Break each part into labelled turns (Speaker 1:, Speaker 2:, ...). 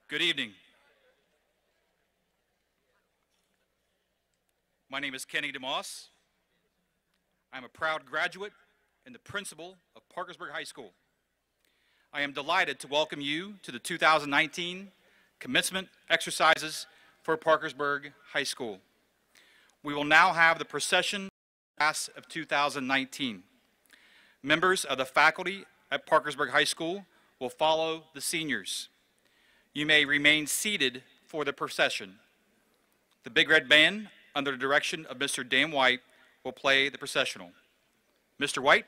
Speaker 1: Good evening. My name is Kenny DeMoss. I'm a proud graduate and the principal of Parkersburg High School. I am delighted to welcome you to the 2019 commencement exercises for Parkersburg High School. We will now have the procession class of 2019. Members of the faculty at Parkersburg High School will follow the seniors. You may remain seated for the procession. The Big Red Band, under the direction of Mr. Dan White, will play the processional. Mr. White?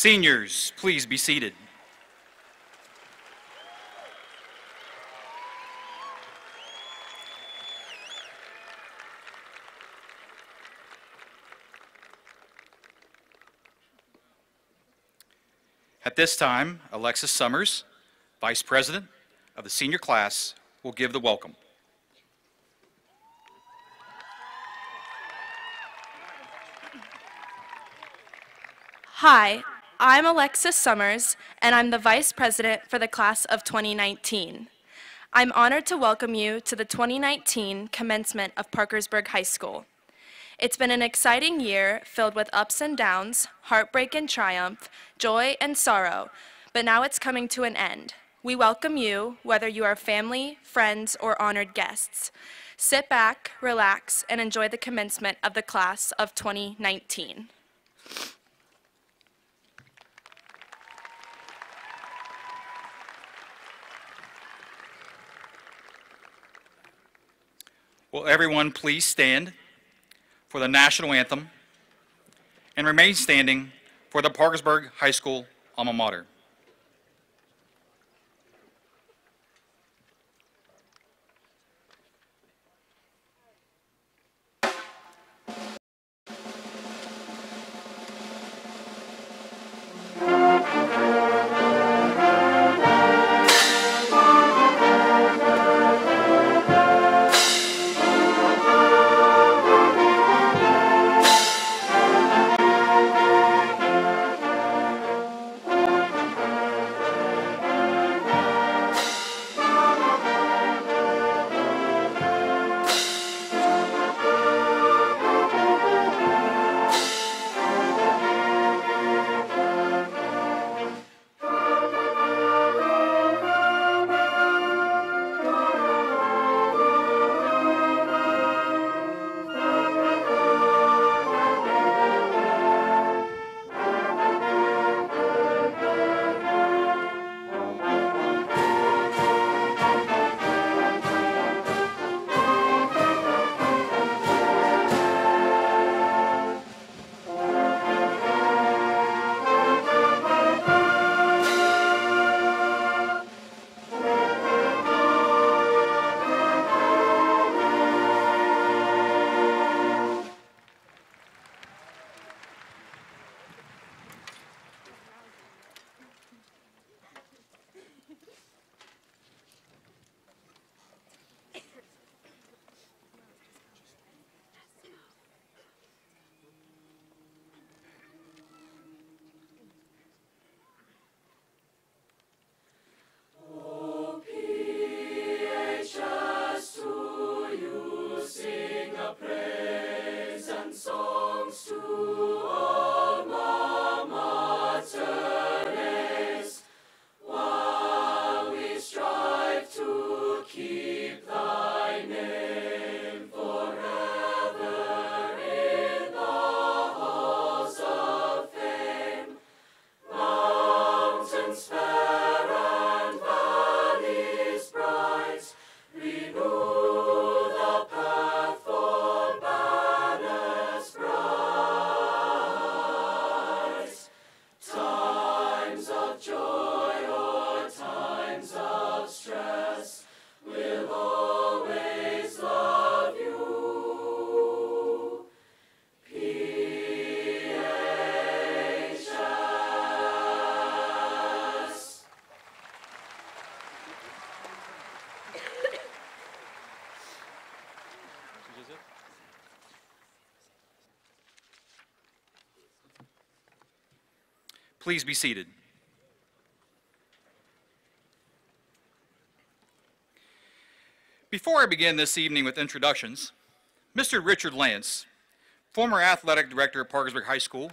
Speaker 1: Seniors, please be seated. At this time, Alexis Summers, Vice President of the senior class, will give the welcome.
Speaker 2: Hi, I'm Alexis Summers, and I'm the Vice President for the class of 2019. I'm honored to welcome you to the 2019 commencement of Parkersburg High School. It's been an exciting year filled with ups and downs, heartbreak and triumph, joy and sorrow, but now it's coming to an end. We welcome you, whether you are family, friends, or honored guests. Sit back, relax, and enjoy the commencement of the class of 2019.
Speaker 1: Will everyone please stand for the national anthem and remain standing for the Parkersburg High School alma mater. Please be seated. Before I begin this evening with introductions, Mr. Richard Lance, former athletic director of Parkersburg High School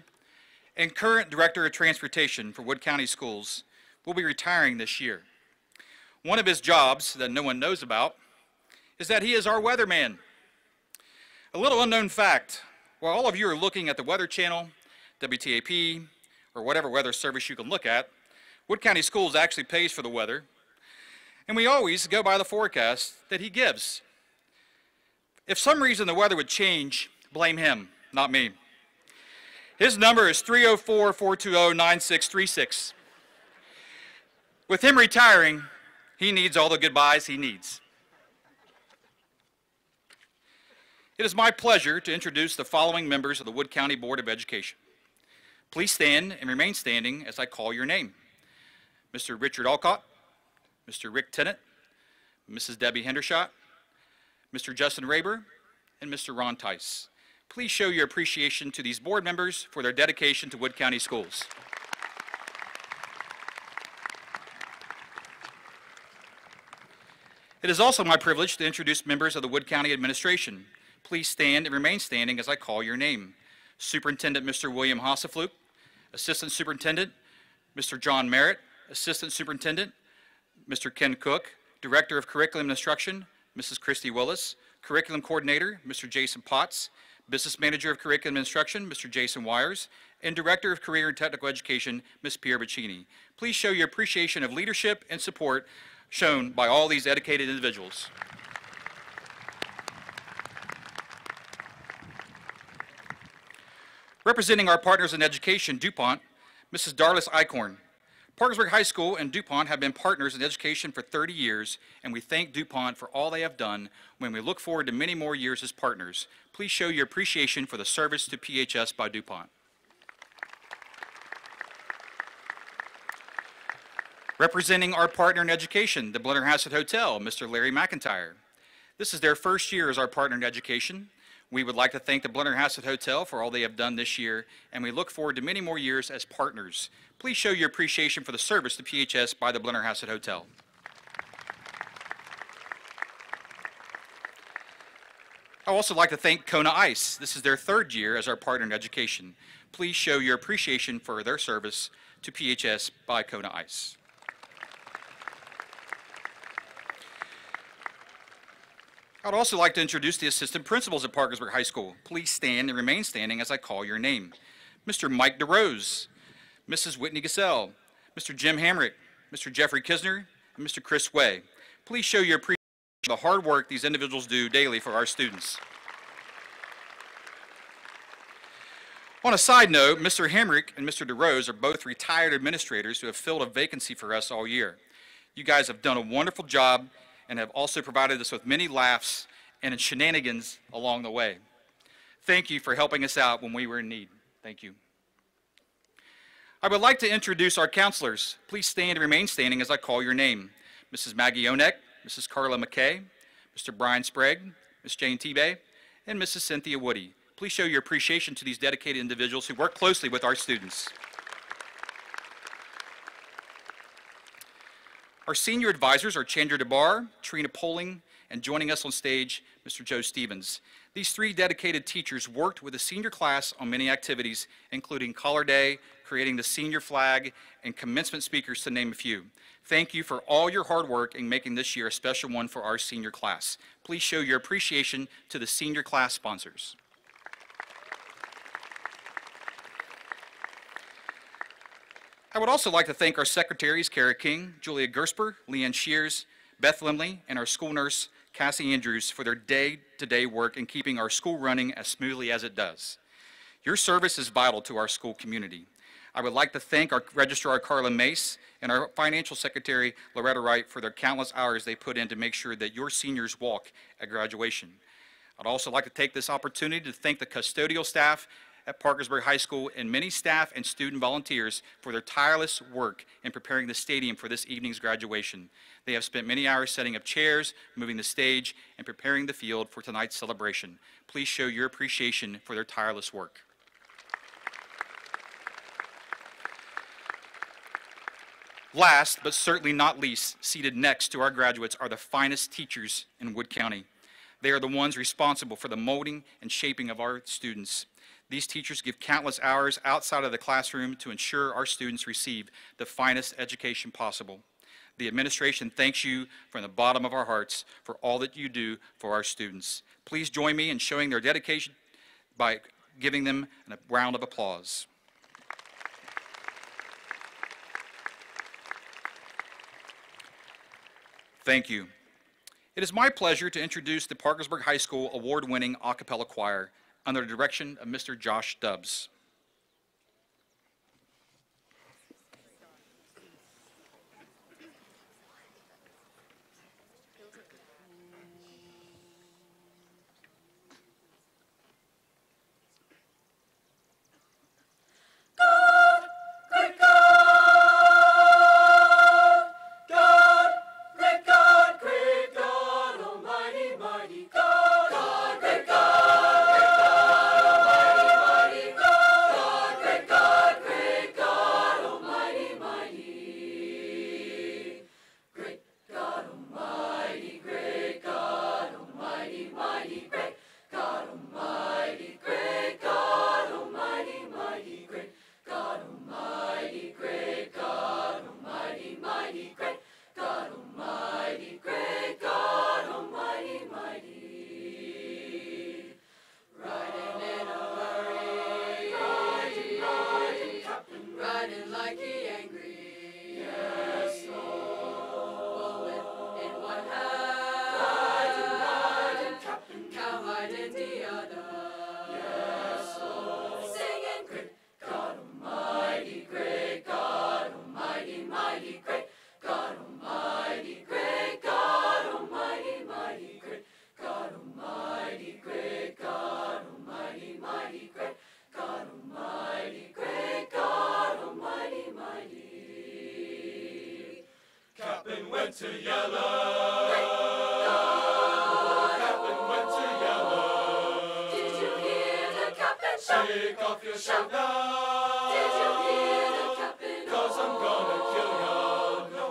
Speaker 1: and current director of transportation for Wood County Schools, will be retiring this year. One of his jobs that no one knows about is that he is our weatherman. A little unknown fact, while all of you are looking at the Weather Channel, WTAP, or whatever weather service you can look at, Wood County Schools actually pays for the weather, and we always go by the forecast that he gives. If some reason the weather would change, blame him, not me. His number is 304-420-9636. With him retiring, he needs all the goodbyes he needs. It is my pleasure to introduce the following members of the Wood County Board of Education. Please stand and remain standing as I call your name. Mr. Richard Alcott, Mr. Rick Tennant, Mrs. Debbie Hendershot, Mr. Justin Raber, and Mr. Ron Tice. Please show your appreciation to these board members for their dedication to Wood County schools. It is also my privilege to introduce members of the Wood County Administration. Please stand and remain standing as I call your name. Superintendent Mr. William Hassefluke, Assistant Superintendent Mr. John Merritt, Assistant Superintendent Mr. Ken Cook, Director of Curriculum Instruction Mrs. Christy Willis, Curriculum Coordinator Mr. Jason Potts, Business Manager of Curriculum Instruction Mr. Jason Wires, and Director of Career and Technical Education Ms. Pierre Bacchini. Please show your appreciation of leadership and support shown by all these dedicated individuals. Representing our partners in education, DuPont, Mrs. Darlis Eichhorn. Parkersburg High School and DuPont have been partners in education for 30 years, and we thank DuPont for all they have done when we look forward to many more years as partners. Please show your appreciation for the service to PHS by DuPont. Representing our partner in education, the Blennerhassett Hotel, Mr. Larry McIntyre. This is their first year as our partner in education. We would like to thank the Blennerhassett Hotel for all they have done this year, and we look forward to many more years as partners. Please show your appreciation for the service to PHS by the Blennerhassett Hotel. I would also like to thank Kona Ice. This is their third year as our partner in education. Please show your appreciation for their service to PHS by Kona Ice. I'd also like to introduce the assistant principals at Parkersburg High School. Please stand and remain standing as I call your name. Mr. Mike DeRose, Mrs. Whitney Gassell, Mr. Jim Hamrick, Mr. Jeffrey Kisner, and Mr. Chris Way. Please show your appreciation for the hard work these individuals do daily for our students. On a side note, Mr. Hamrick and Mr. DeRose are both retired administrators who have filled a vacancy for us all year. You guys have done a wonderful job and have also provided us with many laughs and shenanigans along the way. Thank you for helping us out when we were in need. Thank you. I would like to introduce our counselors. Please stand and remain standing as I call your name. Mrs. Maggie Onek, Mrs. Carla McKay, Mr. Brian Sprague, Ms. Jane Tebay, and Mrs. Cynthia Woody. Please show your appreciation to these dedicated individuals who work closely with our students. Our senior advisors are Chandra DeBar, Trina Poling, and joining us on stage, Mr. Joe Stevens. These three dedicated teachers worked with the senior class on many activities, including Collar Day, creating the senior flag, and commencement speakers, to name a few. Thank you for all your hard work in making this year a special one for our senior class. Please show your appreciation to the senior class sponsors. I would also like to thank our secretaries, Kara King, Julia Gersper, Leanne Shears, Beth Limley, and our school nurse, Cassie Andrews, for their day-to-day work in keeping our school running as smoothly as it does. Your service is vital to our school community. I would like to thank our registrar, Carla Mace, and our financial secretary, Loretta Wright, for their countless hours they put in to make sure that your seniors walk at graduation. I'd also like to take this opportunity to thank the custodial staff at Parkersburg High School and many staff and student volunteers for their tireless work in preparing the stadium for this evening's graduation. They have spent many hours setting up chairs, moving the stage, and preparing the field for tonight's celebration. Please show your appreciation for their tireless work. Last, but certainly not least, seated next to our graduates are the finest teachers in Wood County. They are the ones responsible for the molding and shaping of our students. These teachers give countless hours outside of the classroom to ensure our students receive the finest education possible. The administration thanks you from the bottom of our hearts for all that you do for our students. Please join me in showing their dedication by giving them a round of applause. Thank you. It is my pleasure to introduce the Parkersburg High School award-winning a cappella choir under the direction of Mr. Josh Dubbs.
Speaker 3: Cap'n went to yellow. Cap'n went to yellow.
Speaker 4: Did you hear the captain shout?
Speaker 3: Take off your shirt now.
Speaker 4: Did you hear the captain?
Speaker 3: 'Cause I'm gonna kill ya. No,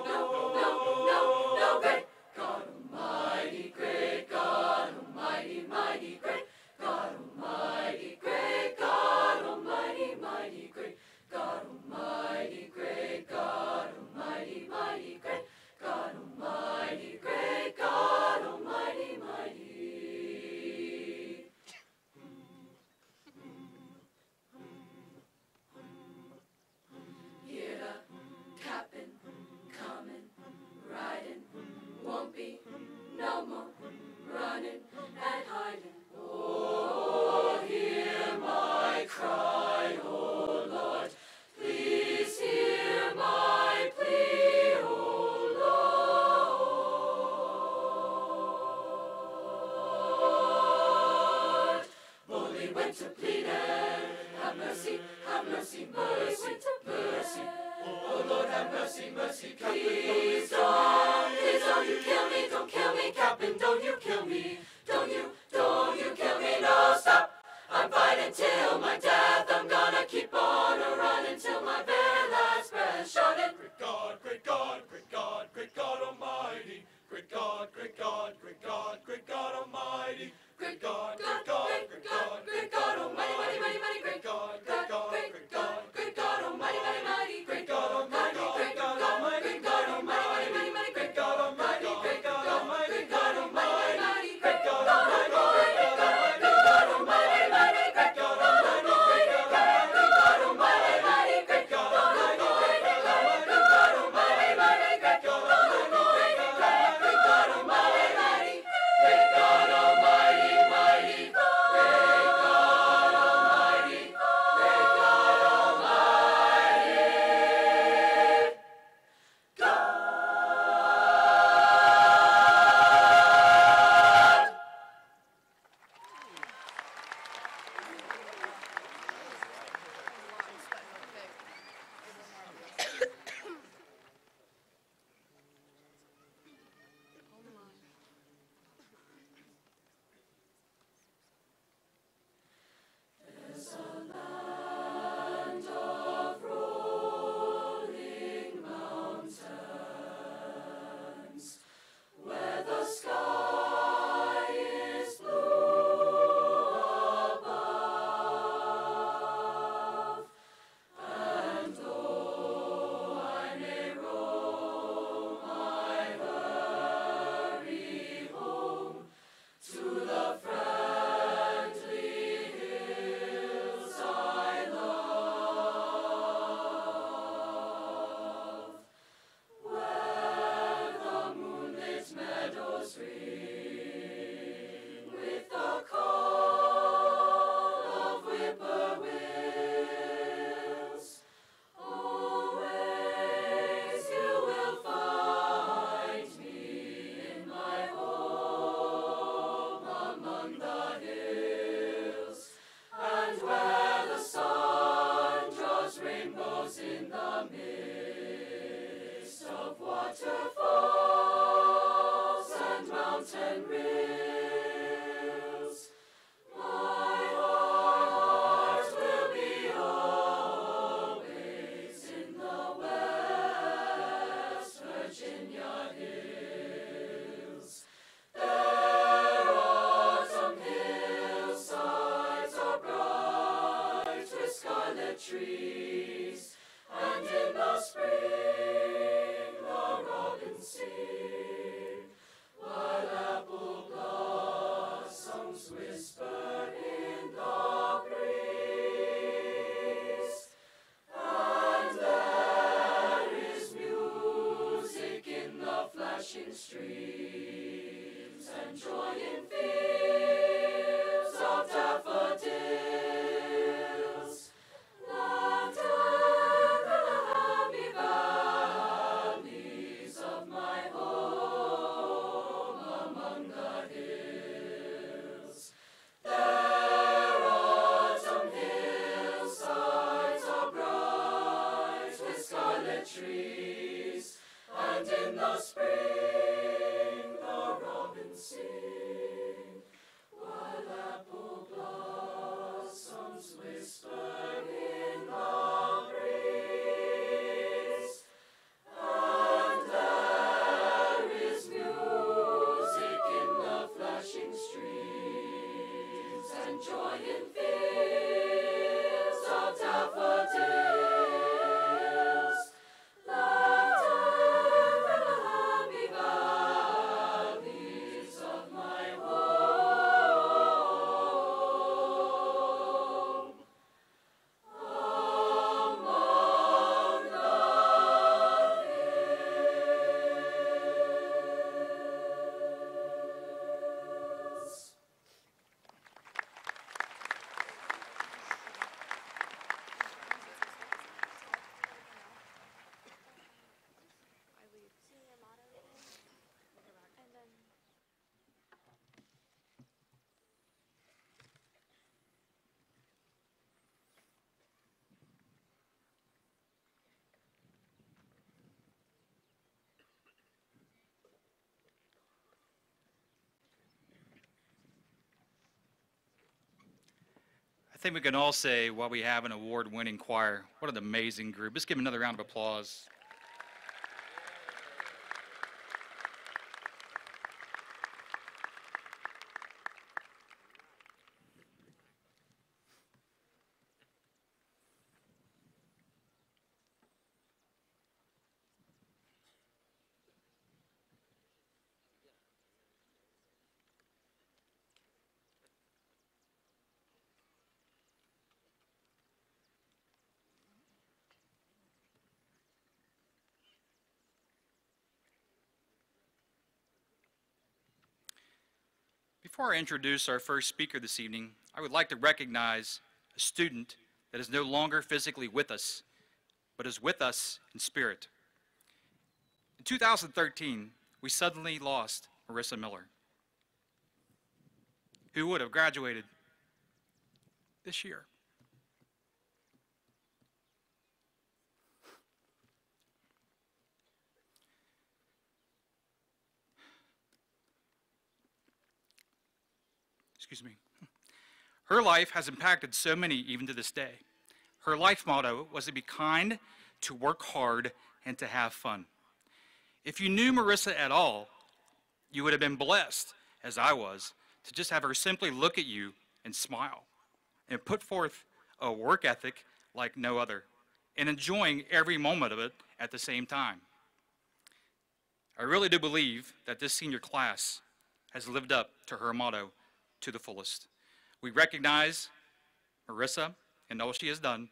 Speaker 4: No, great God Almighty, great God Almighty, mighty, great God Almighty, great God Almighty, mighty, great God Almighty, great God Almighty, mighty, great God Almighty, great God Almighty, mighty. Hear the captain coming, riding, won't be no more running and hiding. Oh, hear my cry, oh Lord, please hear my plea, oh Lord. Boldly went to plead and have mercy, mercy. Went to mercy. Oh Lord, have mercy, mercy. Please don't you kill me, Captain, don't you kill me. Don't you kill me, no, stop. I'm fighting till my death, I'm gonna keep on running till my very last breath. Shouting,
Speaker 3: great God, great God, great God, great God Almighty. Great God, great God, great God, great God Almighty.
Speaker 4: great God, great God, great God, great God Almighty, mighty, mighty, mighty, great God, great God, great God, great God Almighty, mighty, mighty, great God Almighty, great God Almighty, great God Almighty, mighty, mighty, mighty, great God Almighty, great God Almighty, great God Almighty, mighty, great God Almighty, great God Almighty, mighty, great God Almighty, great God Almighty, mighty, great God Almighty, great God Almighty, mighty, great God Almighty, great God Almighty, mighty, great God Almighty, mighty, great God Almighty, great God Almighty, God. There's a land of rolling mountains where the sky is blue above, and though I may roam, I hurry home to the friendly hills I love, where the moonlit meadows ring with the call of whippoorwills. Always you will find me in my home among the hills, and where the sun draws rainbows in the midst of waterfalls and mountain rills. My heart will be always in the West Virginia hills. Their autumn hillsides are bright with scarlet trees, and in the spring the robins sing, while apple blossoms whisper in the breeze. And there is music in the flashing streams, and joy in fields of daffodils. Laughter in the happy valleys of my home among the hills. Their autumn hillsides are bright with scarlet trees, and in the
Speaker 1: I think we can all say, while we have an award-winning choir, what an amazing group. Let's give them another round of applause. Before I introduce our first speaker this evening, I would like to recognize a student that is no longer physically with us, but is with us in spirit. In 2013, we suddenly lost Marissa Miller, who would have graduated this year. Excuse me. Her life has impacted so many even to this day. Her life motto was to be kind, to work hard, and to have fun. If you knew Marissa at all, you would have been blessed, as I was, to just have her simply look at you and smile and put forth a work ethic like no other and enjoying every moment of it at the same time. I really do believe that this senior class has lived up to her motto to the fullest. We recognize Marissa and all she has done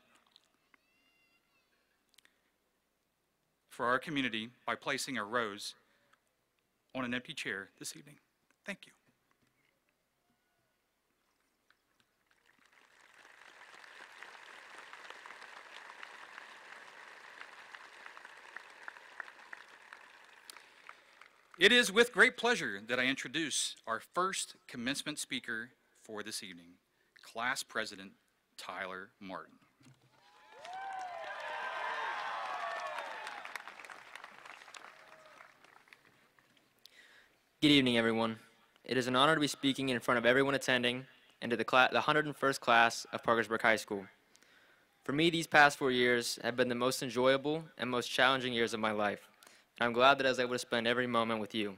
Speaker 1: for our community by placing a rose on an empty chair this evening. Thank you. It is with great pleasure that I introduce our first commencement speaker for this evening, Class President Tyler Martin.
Speaker 5: Good evening, everyone. It is an honor to be speaking in front of everyone attending and to the 101st class of Parkersburg High School. For me, these past 4 years have been the most enjoyable and most challenging years of my life. I'm glad that I was able to spend every moment with you,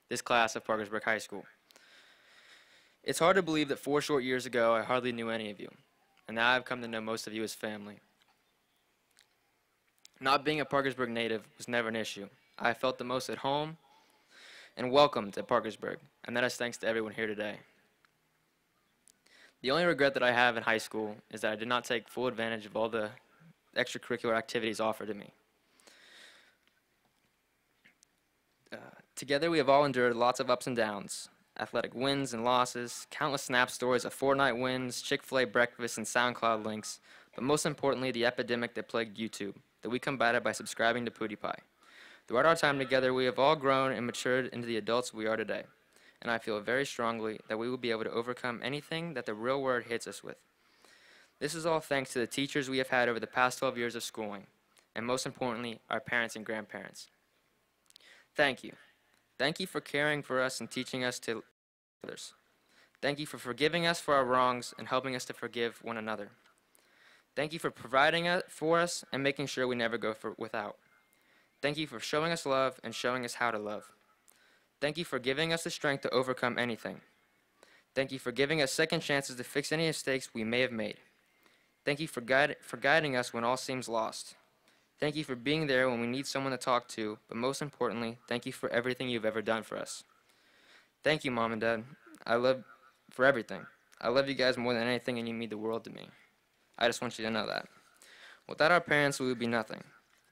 Speaker 5: this class of Parkersburg High School. It's hard to believe that 4 short years ago I hardly knew any of you, and now I've come to know most of you as family. Not being a Parkersburg native was never an issue. I felt the most at home and welcomed at Parkersburg, and that is thanks to everyone here today. The only regret that I have in high school is that I did not take full advantage of all the extracurricular activities offered to me. Together we have all endured lots of ups and downs, athletic wins and losses, countless snap stories of Fortnite wins, Chick-fil-A breakfasts, and SoundCloud links, but most importantly, the epidemic that plagued YouTube, that we combated by subscribing to PewDiePie. Throughout our time together, we have all grown and matured into the adults we are today, and I feel very strongly that we will be able to overcome anything that the real world hits us with. This is all thanks to the teachers we have had over the past 12 years of schooling, and most importantly, our parents and grandparents. Thank you. Thank you for caring for us and teaching us to others. Thank you for forgiving us for our wrongs and helping us to forgive one another. Thank you for providing for us and making sure we never go without. Thank you for showing us love and showing us how to love. Thank you for giving us the strength to overcome anything. Thank you for giving us second chances to fix any mistakes we may have made. Thank you for guiding us when all seems lost. Thank you for being there when we need someone to talk to, but most importantly, thank you for everything you've ever done for us. Thank you, Mom and Dad. For everything. I love you guys more than anything, and you mean the world to me. I just want you to know that. Without our parents, we would be nothing.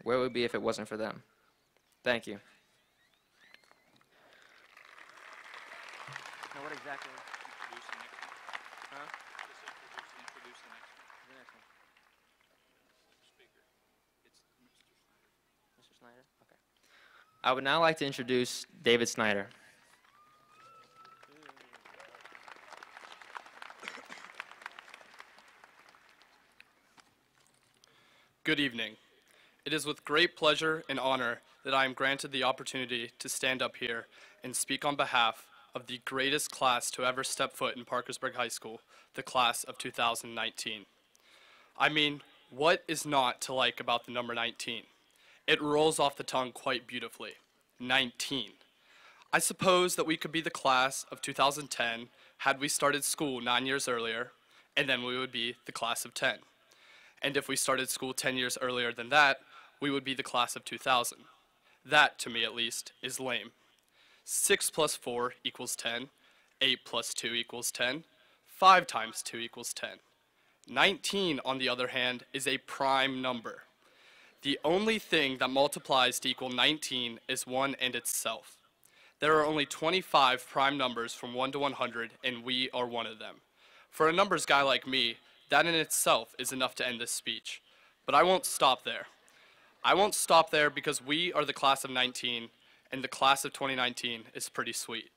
Speaker 5: Where would we be if it wasn't for them? Thank you. Now what exactly? I would now like to introduce David Snyder.
Speaker 6: Good evening. It is with great pleasure and honor that I am granted the opportunity to stand up here and speak on behalf of the greatest class to ever step foot in Parkersburg High School, the class of 2019. I mean, what is not to like about the number 19? It rolls off the tongue quite beautifully. 19. I suppose that we could be the class of 2010 had we started school 9 years earlier, and then we would be the class of 10. And if we started school 10 years earlier than that, we would be the class of 2000. That, to me at least, is lame. 6 plus 4 equals 10, 8 plus 2 equals 10, 5 times 2 equals 10. 19, on the other hand, is a prime number. The only thing that multiplies to equal 19 is 1 and itself. There are only 25 prime numbers from 1 to 100, and we are one of them. For a numbers guy like me, that in itself is enough to end this speech. But I won't stop there. I won't stop there because we are the class of 19, and the class of 2019 is pretty sweet.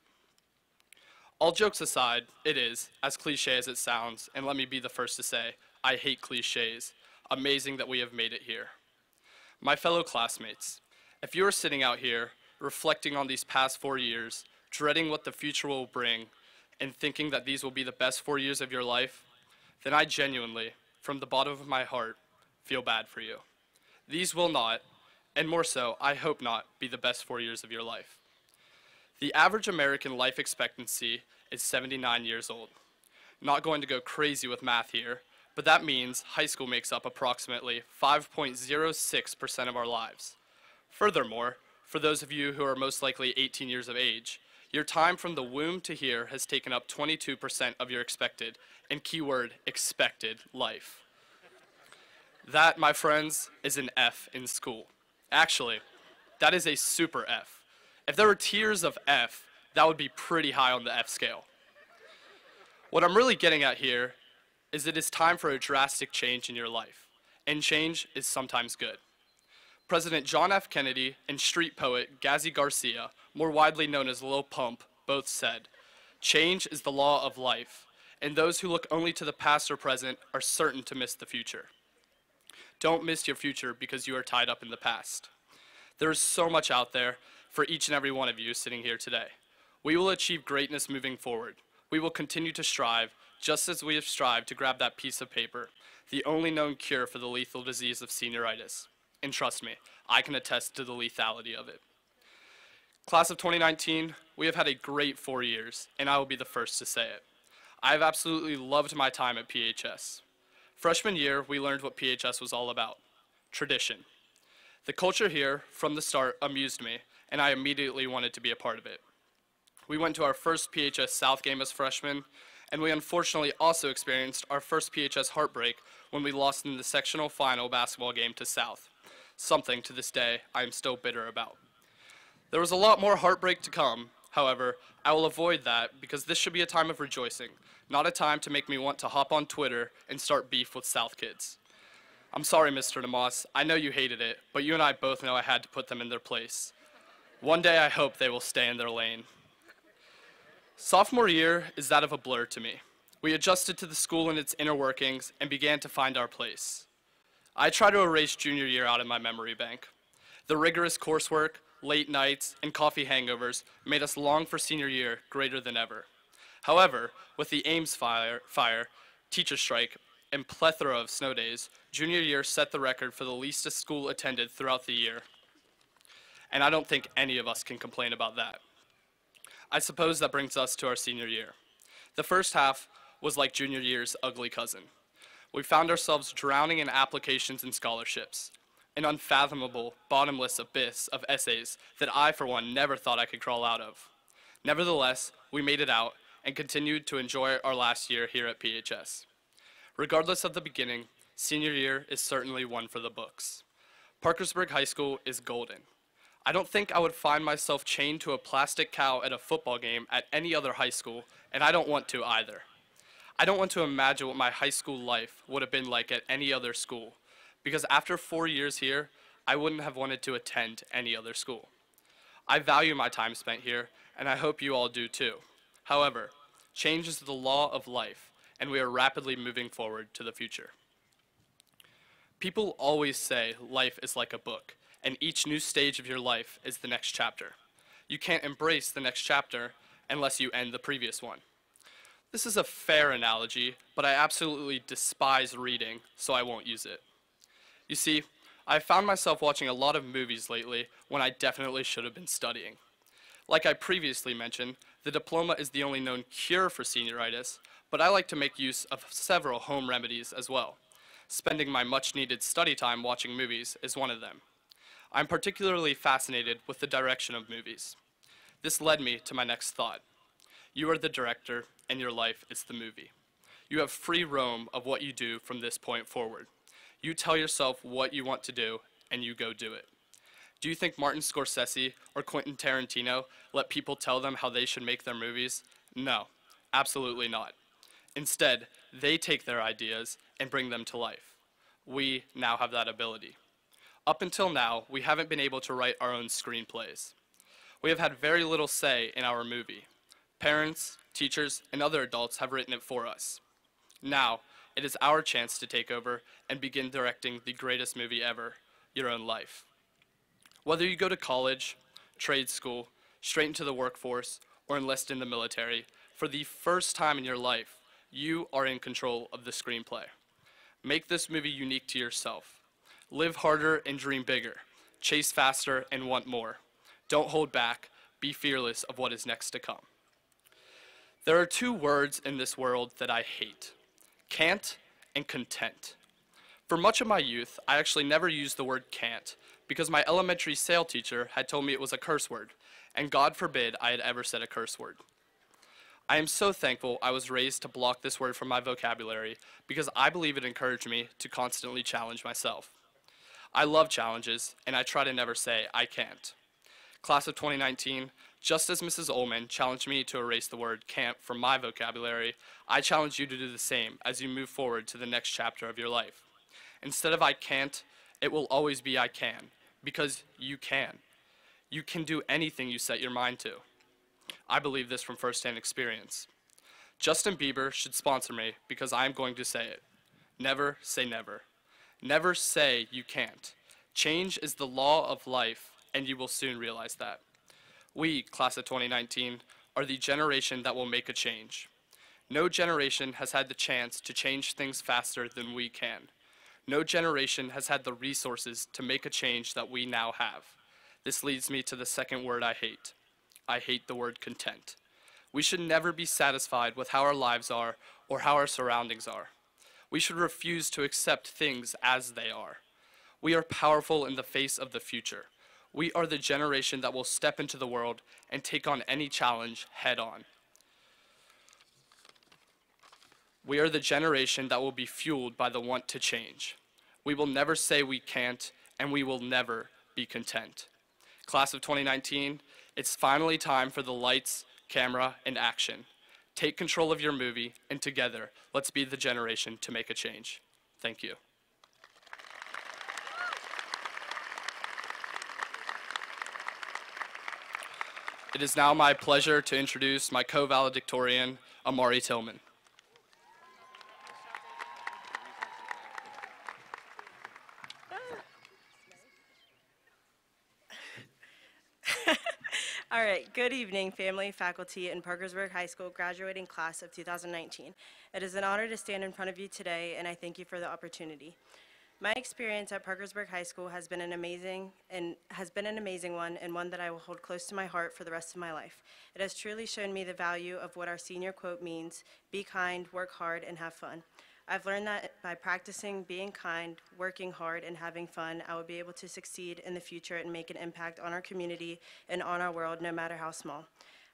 Speaker 6: All jokes aside, it is, as cliche as it sounds, and let me be the first to say, I hate cliches. Amazing that we have made it here. My fellow classmates, if you are sitting out here, reflecting on these past 4 years, dreading what the future will bring, and thinking that these will be the best 4 years of your life, then I genuinely, from the bottom of my heart, feel bad for you. These will not, and more so, I hope not, be the best 4 years of your life. The average American life expectancy is 79 years old. Not going to go crazy with math here, but that means high school makes up approximately 5.06% of our lives. Furthermore, for those of you who are most likely 18 years of age, your time from the womb to here has taken up 22% of your expected, and keyword, expected, life. That, my friends, is an F in school. Actually, that is a super F. If there were tiers of F, that would be pretty high on the F scale. What I'm really getting at here is it is time for a drastic change in your life, and change is sometimes good. President John F. Kennedy and street poet Gazi Garcia, more widely known as Lil Pump, both said, "Change is the law of life, and those who look only to the past or present are certain to miss the future." Don't miss your future because you are tied up in the past. There is so much out there for each and every one of you sitting here today. We will achieve greatness moving forward. We will continue to strive, just as we have strived to grab that piece of paper, the only known cure for the lethal disease of senioritis. And trust me, I can attest to the lethality of it. Class of 2019, we have had a great 4 years, and I will be the first to say it. I have absolutely loved my time at PHS. Freshman year, we learned what PHS was all about: tradition. The culture here, from the start, amused me, and I immediately wanted to be a part of it. We went to our first PHS South game as freshmen, and we unfortunately also experienced our first PHS heartbreak when we lost in the sectional final basketball game to South, something to this day I am still bitter about. There was a lot more heartbreak to come. However, I will avoid that because this should be a time of rejoicing, not a time to make me want to hop on Twitter and start beef with South kids. I'm sorry, Mr. DeMoss. I know you hated it, but you and I both know I had to put them in their place. One day I hope they will stay in their lane. Sophomore year is that of a blur to me. We adjusted to the school and its inner workings and began to find our place. I try to erase junior year out of my memory bank. The rigorous coursework, late nights, and coffee hangovers made us long for senior year greater than ever. However, with the Ames fire, teacher strike, and plethora of snow days, junior year set the record for the least a school attended throughout the year. And I don't think any of us can complain about that. I suppose that brings us to our senior year. The first half was like junior year's ugly cousin. We found ourselves drowning in applications and scholarships, an unfathomable, bottomless abyss of essays that I, for one, never thought I could crawl out of. Nevertheless, we made it out and continued to enjoy our last year here at PHS. Regardless of the beginning, senior year is certainly one for the books. Parkersburg High School is golden. I don't think I would find myself chained to a plastic cow at a football game at any other high school, and I don't want to either. I don't want to imagine what my high school life would have been like at any other school, because after 4 years here, I wouldn't have wanted to attend any other school. I value my time spent here, and I hope you all do too. However, change is the law of life, and we are rapidly moving forward to the future. People always say life is like a book, and each new stage of your life is the next chapter. You can't embrace the next chapter unless you end the previous one. This is a fair analogy, but I absolutely despise reading, so I won't use it. You see, I've found myself watching a lot of movies lately when I definitely should have been studying. Like I previously mentioned, the diploma is the only known cure for senioritis, but I like to make use of several home remedies as well. Spending my much-needed study time watching movies is one of them. I'm particularly fascinated with the direction of movies. This led me to my next thought. You are the director, and your life is the movie. You have free roam of what you do from this point forward. You tell yourself what you want to do, and you go do it. Do you think Martin Scorsese or Quentin Tarantino let people tell them how they should make their movies? No, absolutely not. Instead, they take their ideas and bring them to life. We now have that ability. Up until now, we haven't been able to write our own screenplays. We have had very little say in our movie. Parents, teachers, and other adults have written it for us. Now, it is our chance to take over and begin directing the greatest movie ever, your own life. Whether you go to college, trade school, straight into the workforce, or enlist in the military, for the first time in your life, you are in control of the screenplay. Make this movie unique to yourself. Live harder and dream bigger. Chase faster and want more. Don't hold back. Be fearless of what is next to come. There are two words in this world that I hate: can't and content. For much of my youth, I actually never used the word can't because my elementary SAIL teacher had told me it was a curse word, and God forbid I had ever said a curse word. I am so thankful I was raised to block this word from my vocabulary because I believe it encouraged me to constantly challenge myself. I love challenges, and I try to never say I can't. Class of 2019, just as Mrs. Ullman challenged me to erase the word can't from my vocabulary, I challenge you to do the same as you move forward to the next chapter of your life. Instead of I can't, it will always be I can, because you can. You can do anything you set your mind to. I believe this from firsthand experience. Justin Bieber should sponsor me because I am going to say it. Never say never. Never say you can't. Change is the law of life, and you will soon realize that. We, class of 2019, are the generation that will make a change. No generation has had the chance to change things faster than we can. No generation has had the resources to make a change that we now have. This leads me to the second word I hate. I hate the word content. We should never be satisfied with how our lives are or how our surroundings are. We should refuse to accept things as they are. We are powerful in the face of the future. We are the generation that will step into the world and take on any challenge head on. We are the generation that will be fueled by the want to change. We will never say we can't, and we will never be content. Class of 2019, it's finally time for the lights, camera, and action. Take control of your movie, and together, let's be the generation to make a change. Thank you. It is now my pleasure to introduce my co-valedictorian, Amari Tillman.
Speaker 7: All right, good evening, family, faculty, and Parkersburg High School graduating class of 2019. It is an honor to stand in front of you today, and I thank you for the opportunity. My experience at Parkersburg High School has been an amazing one, and one that I will hold close to my heart for the rest of my life. It has truly shown me the value of what our senior quote means: be kind, work hard, and have fun. I've learned that by practicing being kind, working hard, and having fun, I will be able to succeed in the future and make an impact on our community and on our world, no matter how small.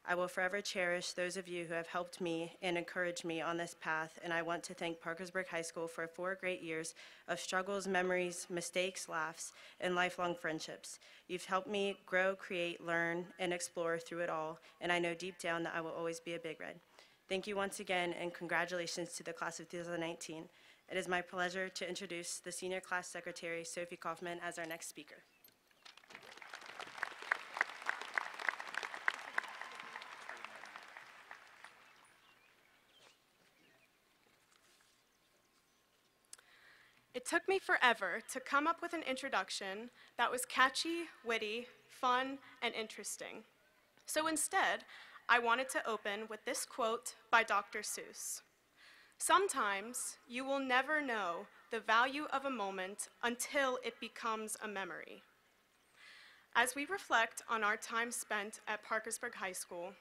Speaker 7: I will forever cherish those of you who have helped me and encouraged me on this path, and I want to thank Parkersburg High School for 4 great years of struggles, memories, mistakes, laughs, and lifelong friendships. You've helped me grow, create, learn, and explore through it all, and I know deep down that I will always be a Big Red. Thank you once again, and congratulations to the class of 2019. It is my pleasure to introduce the Senior Class Secretary, Sophie Kaufman, as our next speaker.
Speaker 8: It took me forever to come up with an introduction that was catchy, witty, fun, and interesting. So instead, I wanted to open with this quote by Dr. Seuss. Sometimes you will never know the value of a moment until it becomes a memory. As we reflect on our time spent at Parkersburg High School,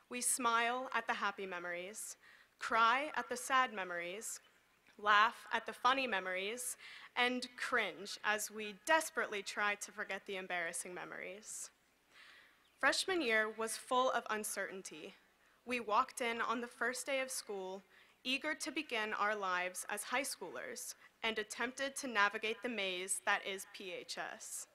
Speaker 8: we smile at the happy memories, cry at the sad memories, laugh at the funny memories, and cringe as we desperately try to forget the embarrassing memories. Freshman year was full of uncertainty. We walked in on the first day of school, eager to begin our lives as high schoolers, and attempted to navigate the maze that is PHS.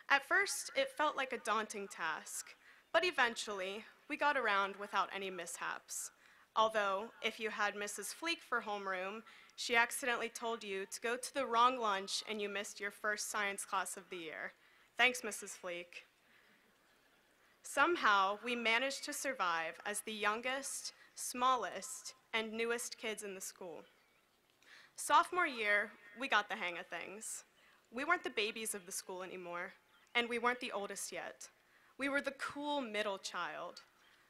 Speaker 8: At first, it felt like a daunting task, but eventually, we got around without any mishaps. Although, if you had Mrs. Fleek for homeroom, she accidentally told you to go to the wrong lunch and you missed your first science class of the year. Thanks, Mrs. Fleek. Somehow, we managed to survive as the youngest, smallest, and newest kids in the school. Sophomore year, we got the hang of things. We weren't the babies of the school anymore, and we weren't the oldest yet. We were the cool middle child.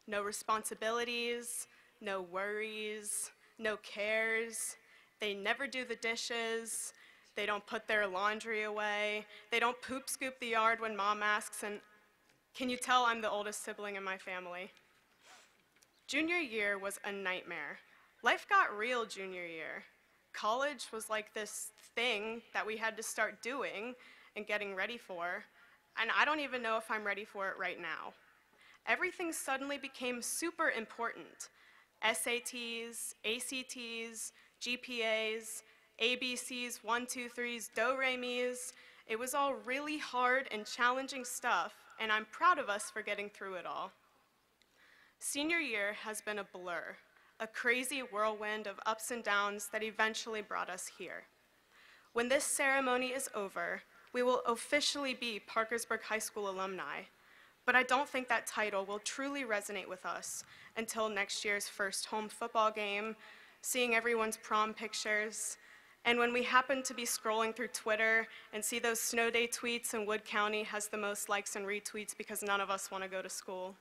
Speaker 8: No responsibilities, no worries, no cares. They never do the dishes. They don't put their laundry away. They don't poop scoop the yard when mom asks, and can you tell I'm the oldest sibling in my family? Junior year was a nightmare. Life got real junior year. College was like this thing that we had to start doing and getting ready for, and I don't even know if I'm ready for it right now. Everything suddenly became super important. SATs, ACTs, GPAs, ABCs, 1, 2, 3s, do-re-mis. It was all really hard and challenging stuff, and I'm proud of us for getting through it all. Senior year has been a blur, a crazy whirlwind of ups and downs that eventually brought us here. When this ceremony is over, we will officially be Parkersburg High School alumni, but I don't think that title will truly resonate with us until next year's first home football game, seeing everyone's prom pictures, and when we happen to be scrolling through Twitter and see those snow day tweets and Wood County has the most likes and retweets because none of us want to go to school.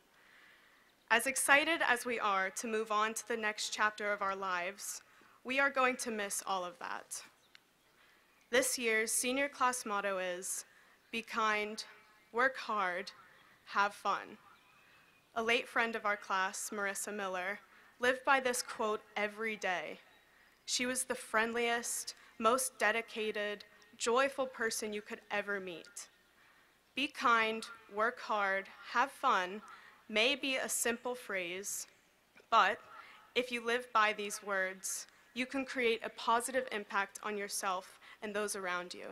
Speaker 8: As excited as we are to move on to the next chapter of our lives, we are going to miss all of that. This year's senior class motto is, be kind, work hard, have fun. A late friend of our class, Marissa Miller, lived by this quote every day. She was the friendliest, most dedicated, joyful person you could ever meet. Be kind, work hard, have fun may be a simple phrase, but if you live by these words, you can create a positive impact on yourself and those around you.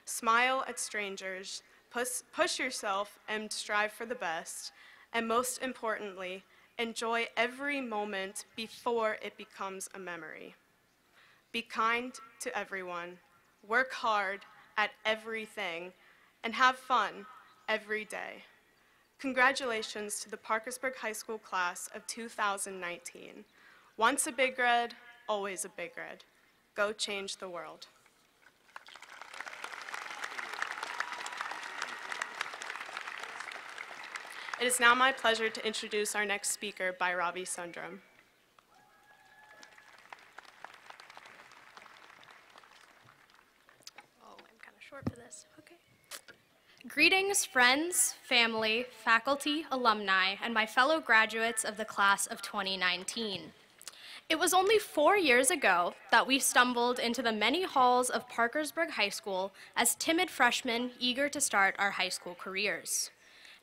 Speaker 8: Smile at strangers, push yourself and strive for the best, and most importantly, enjoy every moment before it becomes a memory. Be kind to everyone, work hard at everything, and have fun every day. Congratulations to the Parkersburg High School class of 2019. Once a Big Red, always a Big Red. Go change the world. It is now my pleasure to introduce our next speaker, Bhairavi Sundram.
Speaker 2: Oh, I'm kind of short for this. Okay. Greetings, friends, family, faculty, alumni, and my fellow graduates of the class of 2019. It was only 4 years ago that we stumbled into the many halls of Parkersburg High School as timid freshmen eager to start our high school careers.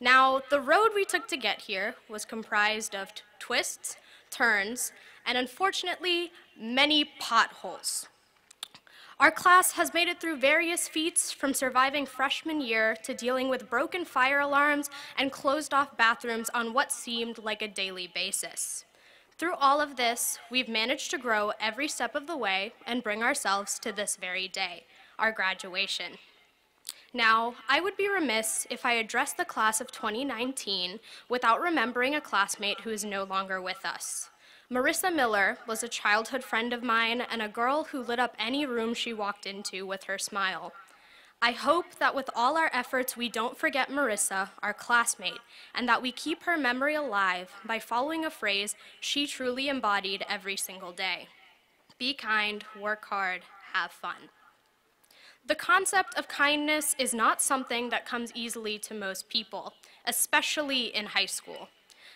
Speaker 2: Now, the road we took to get here was comprised of twists, turns, and unfortunately, many potholes. Our class has made it through various feats, from surviving freshman year to dealing with broken fire alarms and closed-off bathrooms on what seemed like a daily basis. Through all of this, we've managed to grow every step of the way and bring ourselves to this very day, our graduation. Now, I would be remiss if I addressed the class of 2019 without remembering a classmate who is no longer with us. Marissa Miller was a childhood friend of mine and a girl who lit up any room she walked into with her smile.
Speaker 9: I hope that with all our efforts, we don't forget Marissa, our classmate, and that we keep her memory alive by following a phrase she truly embodied every single day. Be kind, work hard, have fun. The concept of kindness is not something that comes easily to most people, especially in high school.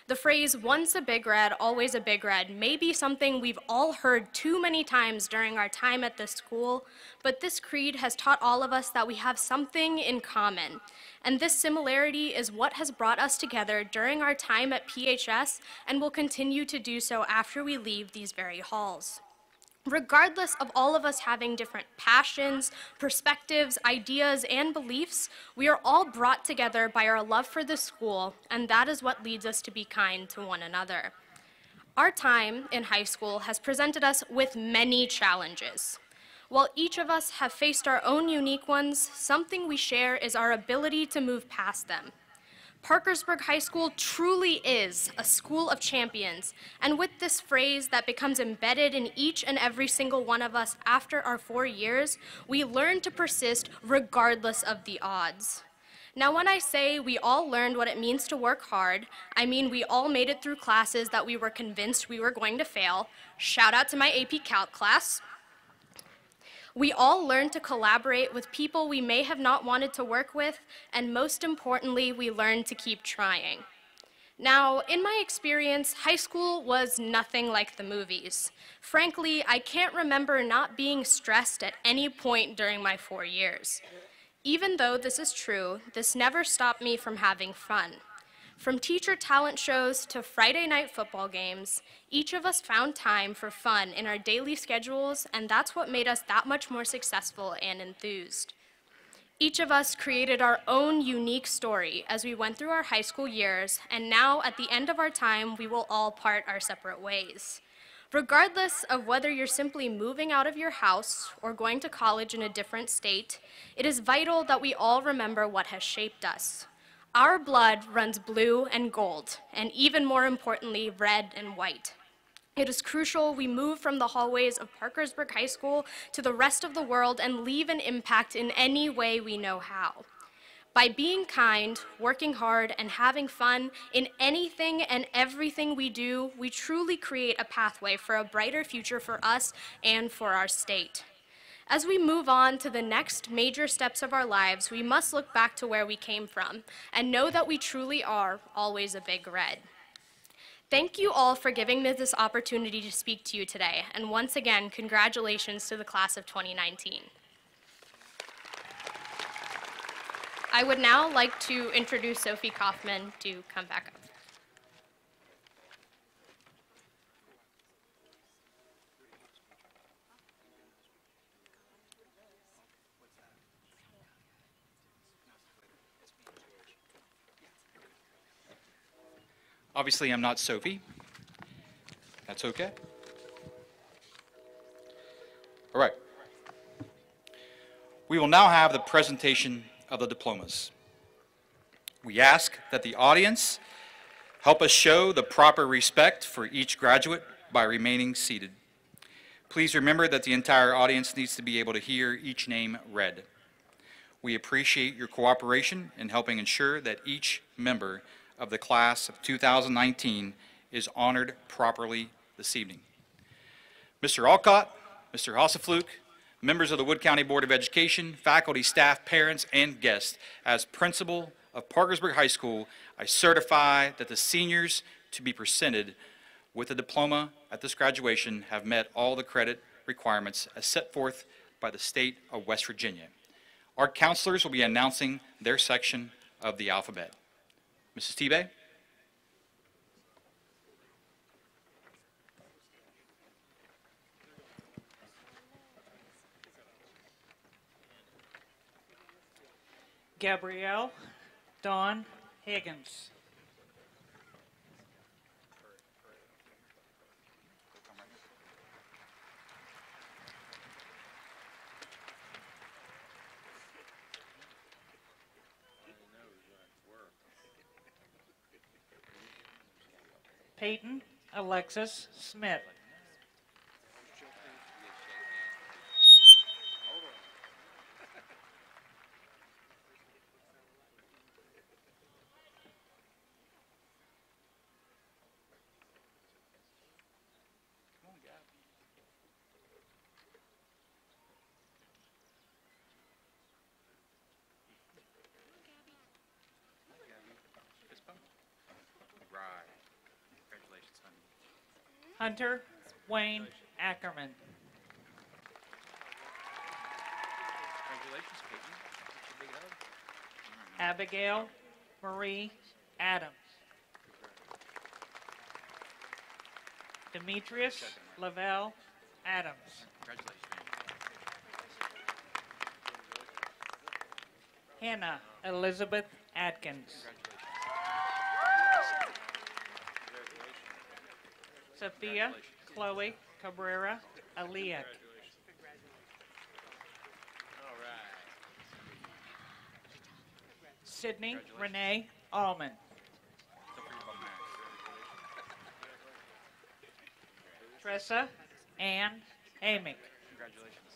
Speaker 9: The phrase, once a big red, always a big red, may be something we've all heard too many times during our time at this school, but this creed has taught all of us that we have something in common. And this similarity is what has brought us together during our time at PHS and will continue to do so after we leave these very halls. Regardless of all of us having different passions, perspectives, ideas, and beliefs, we are all brought together by our love for the school, and that is what leads us to be kind to one another. Our time in high school has presented us with many challenges. While each of us have faced our own unique ones, something we share is our ability to move past them. Parkersburg High School truly is a school of champions, and with this phrase that becomes embedded in each and every single one of us after our 4 years, we learn to persist regardless of the odds. Now, when I say we all learned what it means to work hard, I mean we all made it through classes that we were convinced we were going to fail. Shout out to my AP Calc class. We all learned to collaborate with people we may have not wanted to work with, and most importantly, we learned to keep trying. Now, in my experience, high school was nothing like the movies. Frankly, I can't remember not being stressed at any point during my 4 years. Even though this is true, this never stopped me from having fun. From teacher talent shows to Friday night football games, each of us found time for fun in our daily schedules, and that's what made us that much more successful and enthused. Each of us created our own unique story as we went through our high school years, and now at the end of our time, we will all part our separate ways. Regardless of whether you're simply moving out of your house or going to college in a different state, it is vital that we all remember what has shaped us. Our blood runs blue and gold, and even more importantly, red and white. It is crucial we move from the hallways of Parkersburg High School to the rest of the world and leave an impact in any way we know how. By being kind, working hard, and having fun in anything and everything we do, we truly create a pathway for a brighter future for us and for our state. As we move on to the next major steps of our lives, we must look back to where we came from and know that we truly are always a big red. Thank you all for giving me this opportunity to speak to you today, and once again, congratulations to the class of 2019. I would now like to introduce Sophie Kaufman to come back up.
Speaker 1: Obviously, I'm not Sophie. That's okay. All right. We will now have the presentation of the diplomas. We ask that the audience help us show the proper respect for each graduate by remaining seated. Please remember that the entire audience needs to be able to hear each name read. We appreciate your cooperation in helping ensure that each member of the class of 2019 is honored properly this evening. Mr. Alcott, Mr. Hassefluke, members of the Wood County Board of Education, faculty, staff, parents, and guests, as principal of Parkersburg High School, I certify that the seniors to be presented with a diploma at this graduation have met all the credit requirements as set forth by the state of West Virginia. Our counselors will be announcing their section of the alphabet. Mrs. Tebay?
Speaker 10: Gabrielle Dawn Higgins. Peyton Alexis Smith. Hunter Wayne Ackerman.
Speaker 1: Congratulations, Peyton. That's a big hug.
Speaker 10: Abigail Marie Adams. Demetrius Lavelle Adams.
Speaker 1: Congratulations, man.
Speaker 10: Hannah Elizabeth Atkins. Sophia Chloe Cabrera Aliak. Sydney Renee Allman.
Speaker 1: Don't forget about Max.
Speaker 10: Tressa Ann Amick.
Speaker 1: Congratulations.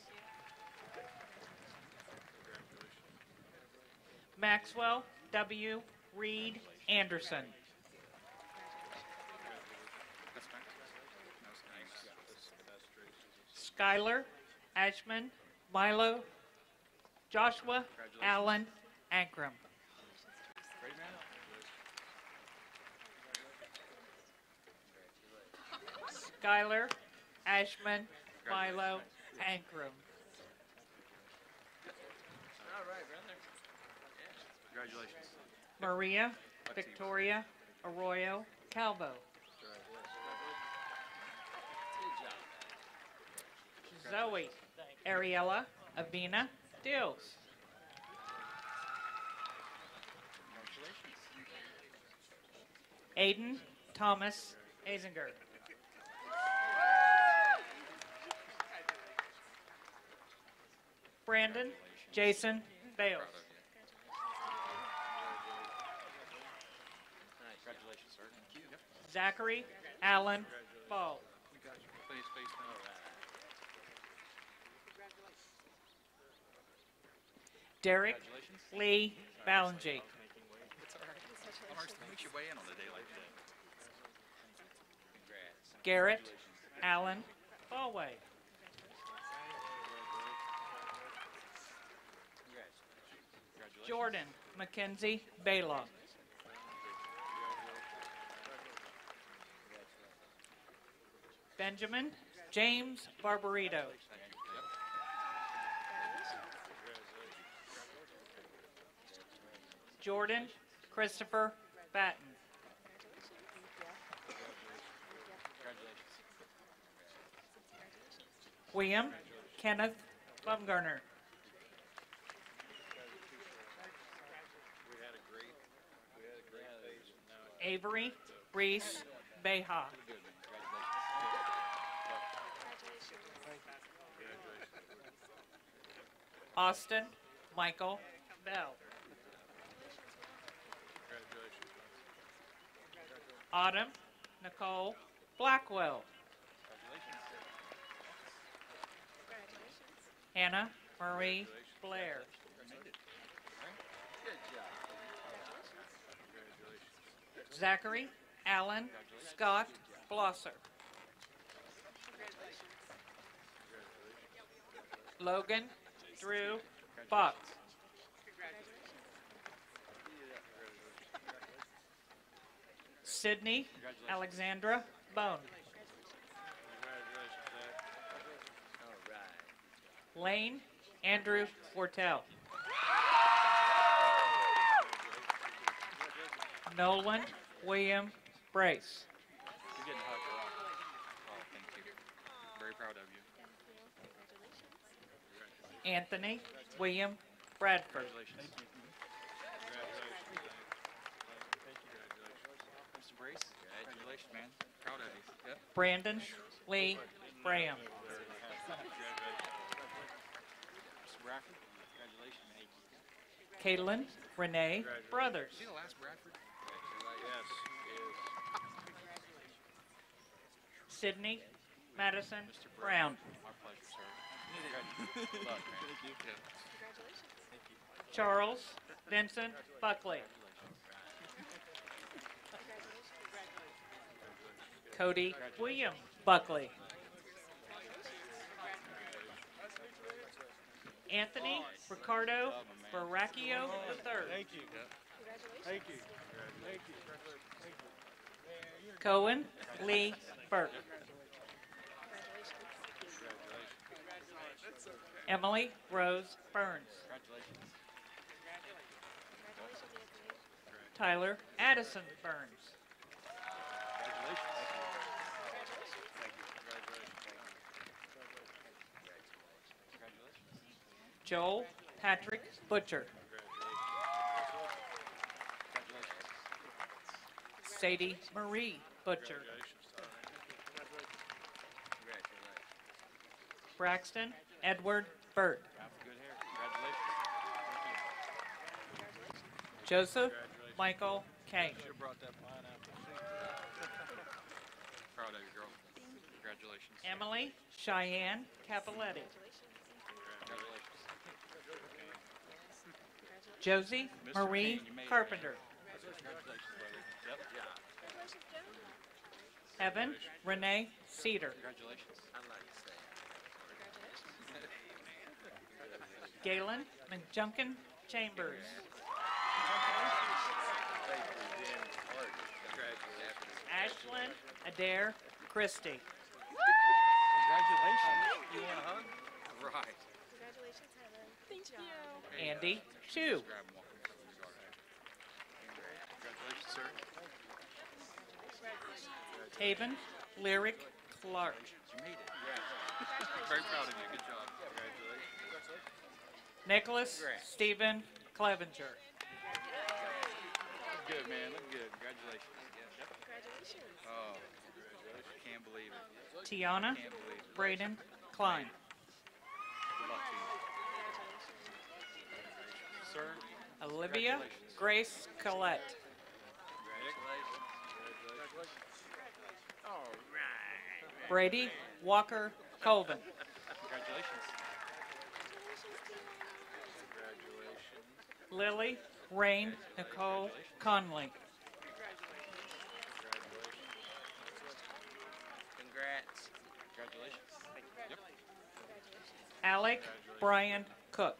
Speaker 10: Maxwell W. Reed Anderson.
Speaker 1: That's Max. No, it's names.
Speaker 10: Skylar Ashman Milo. Joshua Allen Ankrum.
Speaker 1: Great man.
Speaker 10: Skylar Ashman Milo Ankrum.
Speaker 1: Congratulations.
Speaker 10: Maria Victoria Arroyo Calvo. Zoe Ariella Avina Dills. Aiden Thomas Azinger. Brandon Jason Bales.
Speaker 1: Congratulations, sir. Thank you. Yep.
Speaker 10: Zachary Allen Ball.
Speaker 1: We got you. Please, please.
Speaker 10: Derek Lee Ballingy.
Speaker 1: It's all right. Almost makes you weigh in on a day like that.
Speaker 10: Garrett Allen Ballway. Jordan Mackenzie Baylock. Benjamin James Barbarito. Jordan Christopher Batten. William Kenneth Bumgarner. Avery Reese Beha. Austin Michael Bell. Autumn Nicole Blackwell. Hannah Marie Blair. Zachary Allen Scott Blosser. Logan Drew Fox. Sydney Alexandra Bone. Lane Andrew Fortel. Nolan William Brace.
Speaker 1: You're getting hugged a lot. Oh, thank you. Very proud of you.
Speaker 10: Anthony William Bradford.
Speaker 1: Congratulations. Mr. Brace, congratulations, man. Proud of you. Yep.
Speaker 10: Brandon Lee Graham.
Speaker 1: Mr. Bradford, congratulations, man.
Speaker 10: Caitlin Renee Brothers.
Speaker 1: See the last Bradford?
Speaker 10: Sydney Madison Brown.
Speaker 1: My pleasure, sir. Good luck, man. Thank you. Yeah.
Speaker 10: Charles Vincent Buckley. Cody William Buckley. Anthony Ricardo Baracchio III.
Speaker 3: Thank you. Thank you. Thank you.
Speaker 10: Cohen Lee Burke. Emily Rose Burns. Tyler Addison Burns. Joel Patrick Butcher. Sadie Marie Butcher. Braxton Edward Burt. Joseph Michael Kane.
Speaker 1: Proud of you, girl. Congratulations.
Speaker 10: Emily Cheyenne Capoletti. Josie Marie Carpenter. Evan Renee Cedar. Galen McJunkin Chambers. Ashlyn Adair Christie.
Speaker 1: Congratulations. You want a hug? Right.
Speaker 4: Congratulations, Heaven. Thank you.
Speaker 10: Andy Chu.
Speaker 1: Grab him, walk him. Congratulations, sir.
Speaker 10: Haven Lyric Clark.
Speaker 1: You made it. Very proud of you. Good job. Congratulations.
Speaker 10: Nicholas Stephen Clevenger.
Speaker 1: Good, man. Look good. Congratulations.
Speaker 4: Congratulations.
Speaker 1: Oh, I can't believe it.
Speaker 10: Tiana
Speaker 1: Can't believe it.
Speaker 10: Braden Klein.
Speaker 1: Good luck to you. Sir,
Speaker 10: Olivia Grace Collette. Brady Walker Colvin.
Speaker 1: congratulations.
Speaker 10: Lily Rain Nicole Conley.
Speaker 1: Congrats. Congratulations. Yep.
Speaker 10: Alec Brian Cook.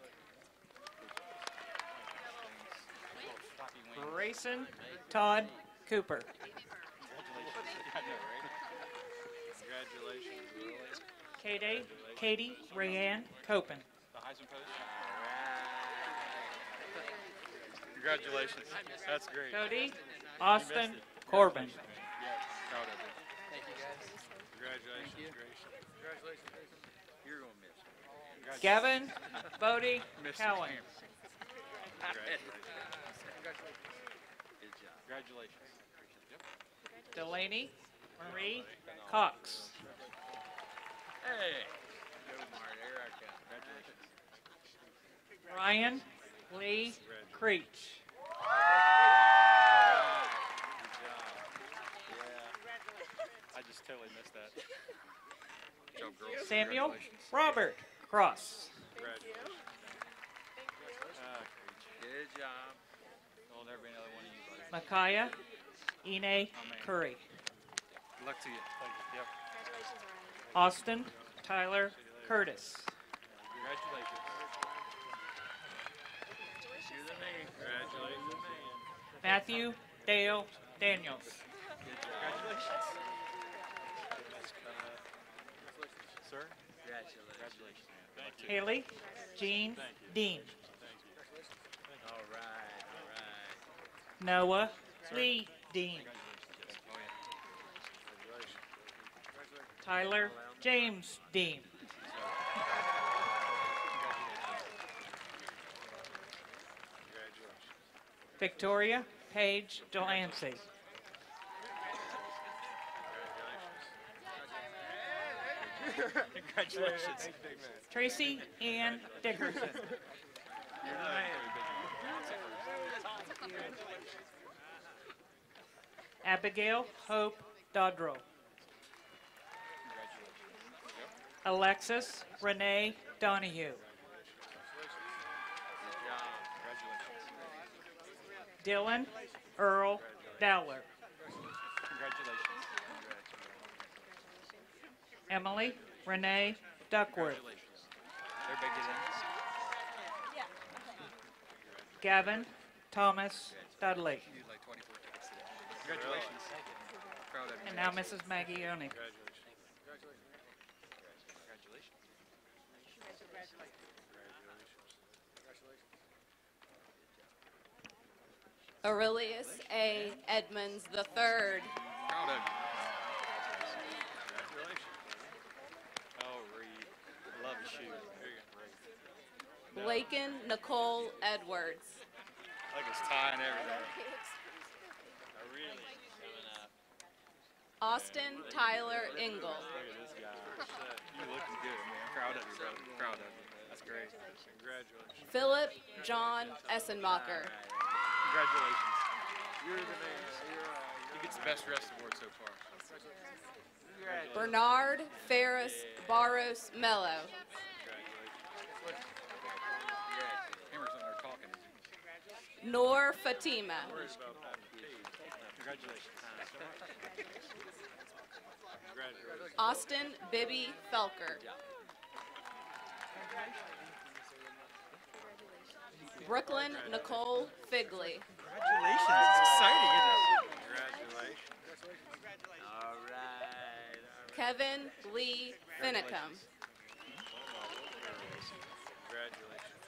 Speaker 10: Grayson Todd Cooper. Katie Rayanne Copen.
Speaker 1: The Heisman Post. Congratulations. That's great.
Speaker 10: Cody Austin Corbin.
Speaker 1: Yes, proud of you. Thank you, guys. Congratulations, Grace. Congratulations. You're going to miss it.
Speaker 10: Gavin Bodie
Speaker 1: Missed
Speaker 10: Cowan.
Speaker 1: it. Congratulations. Good job. Congratulations. Yep.
Speaker 10: Delaney Marie Cox.
Speaker 1: Hey. Go, Mark. Here I come. Congratulations.
Speaker 10: Ryan Lee Creech.
Speaker 1: Good job. Yeah. I just totally missed that. Good job, girls.
Speaker 10: Samuel
Speaker 1: Congratulations.
Speaker 10: Robert Cross.
Speaker 1: Congratulations. Good job. There'll never be another one of you, buddy.
Speaker 10: Micaiah Ine Curry.
Speaker 1: Good luck to you. Thank you. Yep.
Speaker 4: Congratulations, Ryan.
Speaker 10: Austin Tyler Curtis.
Speaker 1: Congratulations. You're the man. Congratulations, man.
Speaker 10: Matthew Dale Daniels.
Speaker 1: Congratulations. Sir? Congratulations. Thank you.
Speaker 10: Haley Jean Dean.
Speaker 1: All right, all right.
Speaker 10: Noah Lee Dean. Tyler James Dean. Victoria Paige Delancey.
Speaker 1: Congratulations.
Speaker 10: Tracy Ann Dickerson.
Speaker 1: You're the man.
Speaker 10: Abigail Hope Dodrell. Alexis Renee Donahue. Dylan Earl Dowler.
Speaker 1: Congratulations.
Speaker 10: Emily Renee Duckworth.
Speaker 1: Everybody get in.
Speaker 10: Gavin Thomas Dudley.
Speaker 1: You had like 24 tickets today. Congratulations. Proud of you.
Speaker 10: And now Mrs. Maggie Oni.
Speaker 1: Congratulations.
Speaker 11: Aurelius A. Edmonds III.
Speaker 1: Proud of you. Oh, Reed. Love your shoes.
Speaker 11: Blaken Nicole Edwards.
Speaker 1: Like his tie and everything. Really coming up.
Speaker 11: Austin Tyler Ingle.
Speaker 1: Look at this guy. You looking good, man. Proud of you, brother. Proud of you. That's great. Congratulations.
Speaker 11: Philip John Essenmacher.
Speaker 1: Congratulations. You're the man. He gets the best dressed award so far.
Speaker 11: Bernard Ferris Barros Mello.
Speaker 1: Hammer's on there talking.
Speaker 11: Noor Fatima.
Speaker 1: Congratulations.
Speaker 11: Austin Bibby Felker. Brooklyn Nicole Figley.
Speaker 1: Congratulations. It's exciting, isn't it?
Speaker 12: Congratulations. All right.
Speaker 11: Kevin Lee Finicum.
Speaker 12: Congratulations.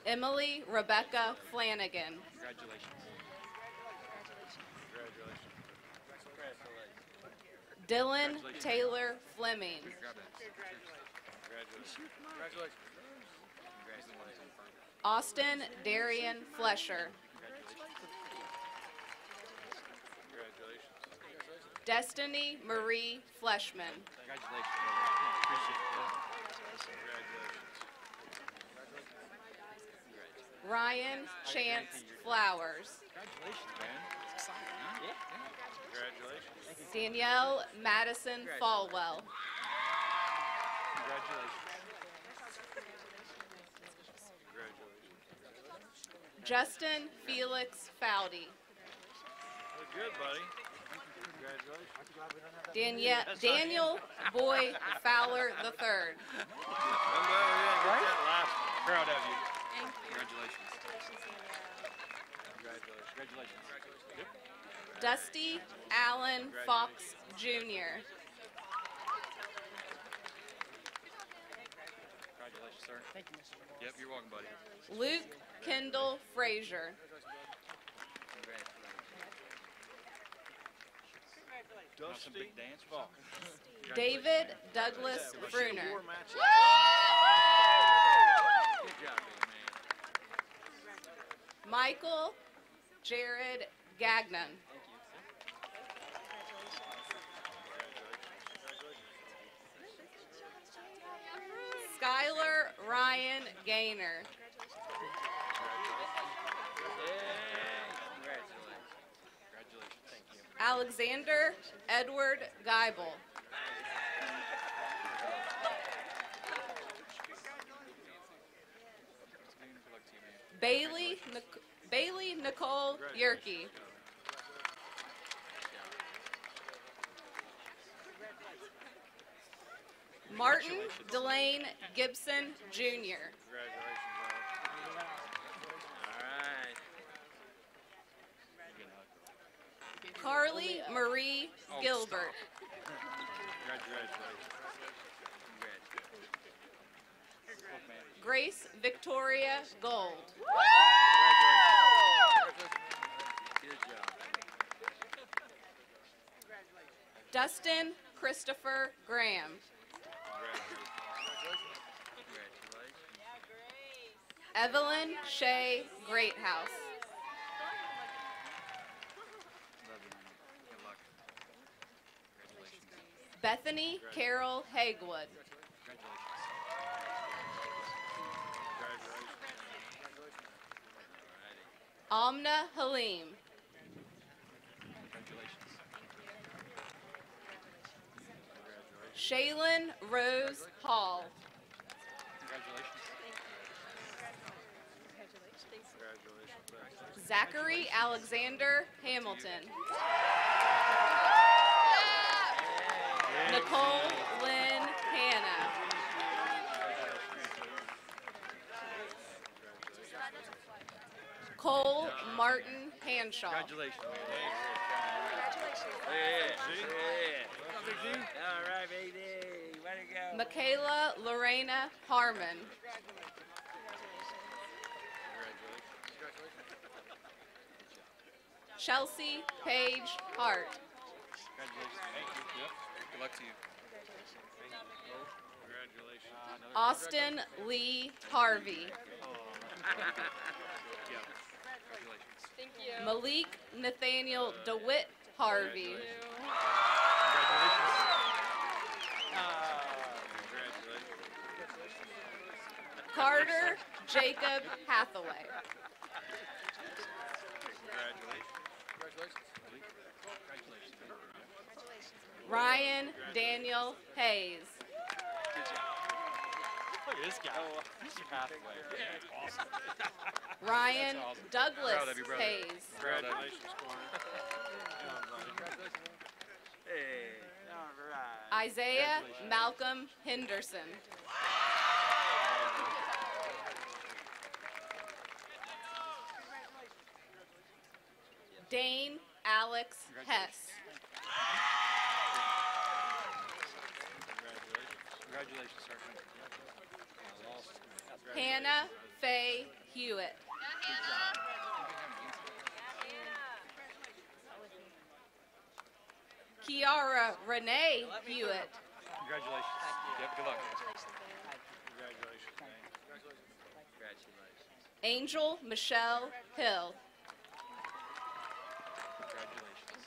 Speaker 11: Emily Rebecca Flanagan.
Speaker 1: Congratulations.
Speaker 11: Dylan Taylor Fleming. Austin Darian Flesher. Destiny Marie Fleshman.
Speaker 1: Congratulations. Appreciate it.
Speaker 11: Ryan Chance Flowers.
Speaker 1: Congratulations, man. It's exciting, huh? Yeah.
Speaker 12: Congratulations.
Speaker 11: Danielle Madison Falwell.
Speaker 1: Congratulations.
Speaker 11: Justin Felix Fowdy.
Speaker 12: Look good, buddy. Congratulations.
Speaker 11: Daniel Boy Fowler III.
Speaker 12: Right?
Speaker 1: Proud of you.
Speaker 11: Thank you.
Speaker 1: Congratulations. Congratulations. Yep.
Speaker 11: Dusty Allen Fox Jr.
Speaker 1: Congratulations, sir. Thank you, Mr. Moore. Yep, you're welcome, buddy.
Speaker 11: Luke Kendall Frazier.
Speaker 1: Some big dance ball.
Speaker 11: David Douglas Bruner.
Speaker 12: Good job, man.
Speaker 11: Michael Jared Gagnon. Skylar Ryan Gaynor.
Speaker 1: Congratulations. Thank you.
Speaker 11: Alexander Edward Geibel. Bailey Nicole Yerke. Martin Delane Gibson Jr.
Speaker 12: Congratulations, brother. All right.
Speaker 11: Carly Marie Gilbert.
Speaker 12: Congratulations.
Speaker 11: Grace Victoria Gold.
Speaker 12: Good job.
Speaker 11: Dustin Christopher Graham. Evelyn Shea Greathouse.
Speaker 1: Good luck. Congratulations.
Speaker 11: Bethany Carol Hagwood. Amna Halim. Shaylin Rose Hall. Zachary Alexander Hamilton. Nicole Lynn Hanna. Cole Martin Hanshaw.
Speaker 1: Congratulations.
Speaker 12: Yeah. All right, baby. Way to go.
Speaker 11: Michaela Lorena Harmon. Chelsea Paige Hart.
Speaker 1: Congratulations. Thank you. Yep. Good luck to you.
Speaker 12: Congratulations.
Speaker 11: Austin Lee Harvey.
Speaker 1: Yeah. Congratulations.
Speaker 11: Thank you. Malik Nathaniel DeWitt Harvey.
Speaker 1: Congratulations.
Speaker 11: Carter Jacob Hathaway. Ryan Daniel Hayes.
Speaker 1: Look at this guy. He's halfway. That's awesome.
Speaker 11: Ryan Douglas
Speaker 1: Proud of you, brother.
Speaker 11: Hayes.
Speaker 12: Congratulations, Corner. Hey, all right.
Speaker 11: Isaiah Malcolm Henderson. Dane Alex Hess.
Speaker 1: Congratulations, sir.
Speaker 11: Hannah Faye Hewitt. Kiara Renee Hewitt.
Speaker 1: Congratulations. Yep, good luck.
Speaker 12: Congratulations, man.
Speaker 11: Angel Michelle Hill.
Speaker 1: Congratulations.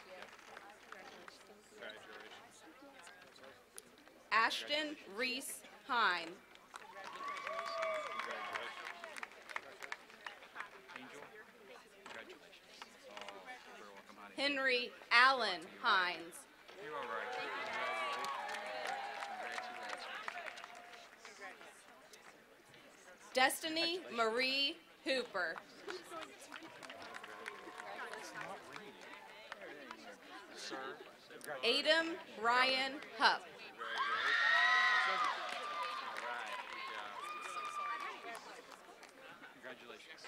Speaker 11: Ashton Reese Hine.
Speaker 1: Angel, congratulations. Oh, you're welcome, honey.
Speaker 11: Henry Allen Hines.
Speaker 1: You're all right.
Speaker 11: Destiny Marie Hooper.
Speaker 1: Sir,
Speaker 11: Adam Ryan Hupp.
Speaker 1: congratulations.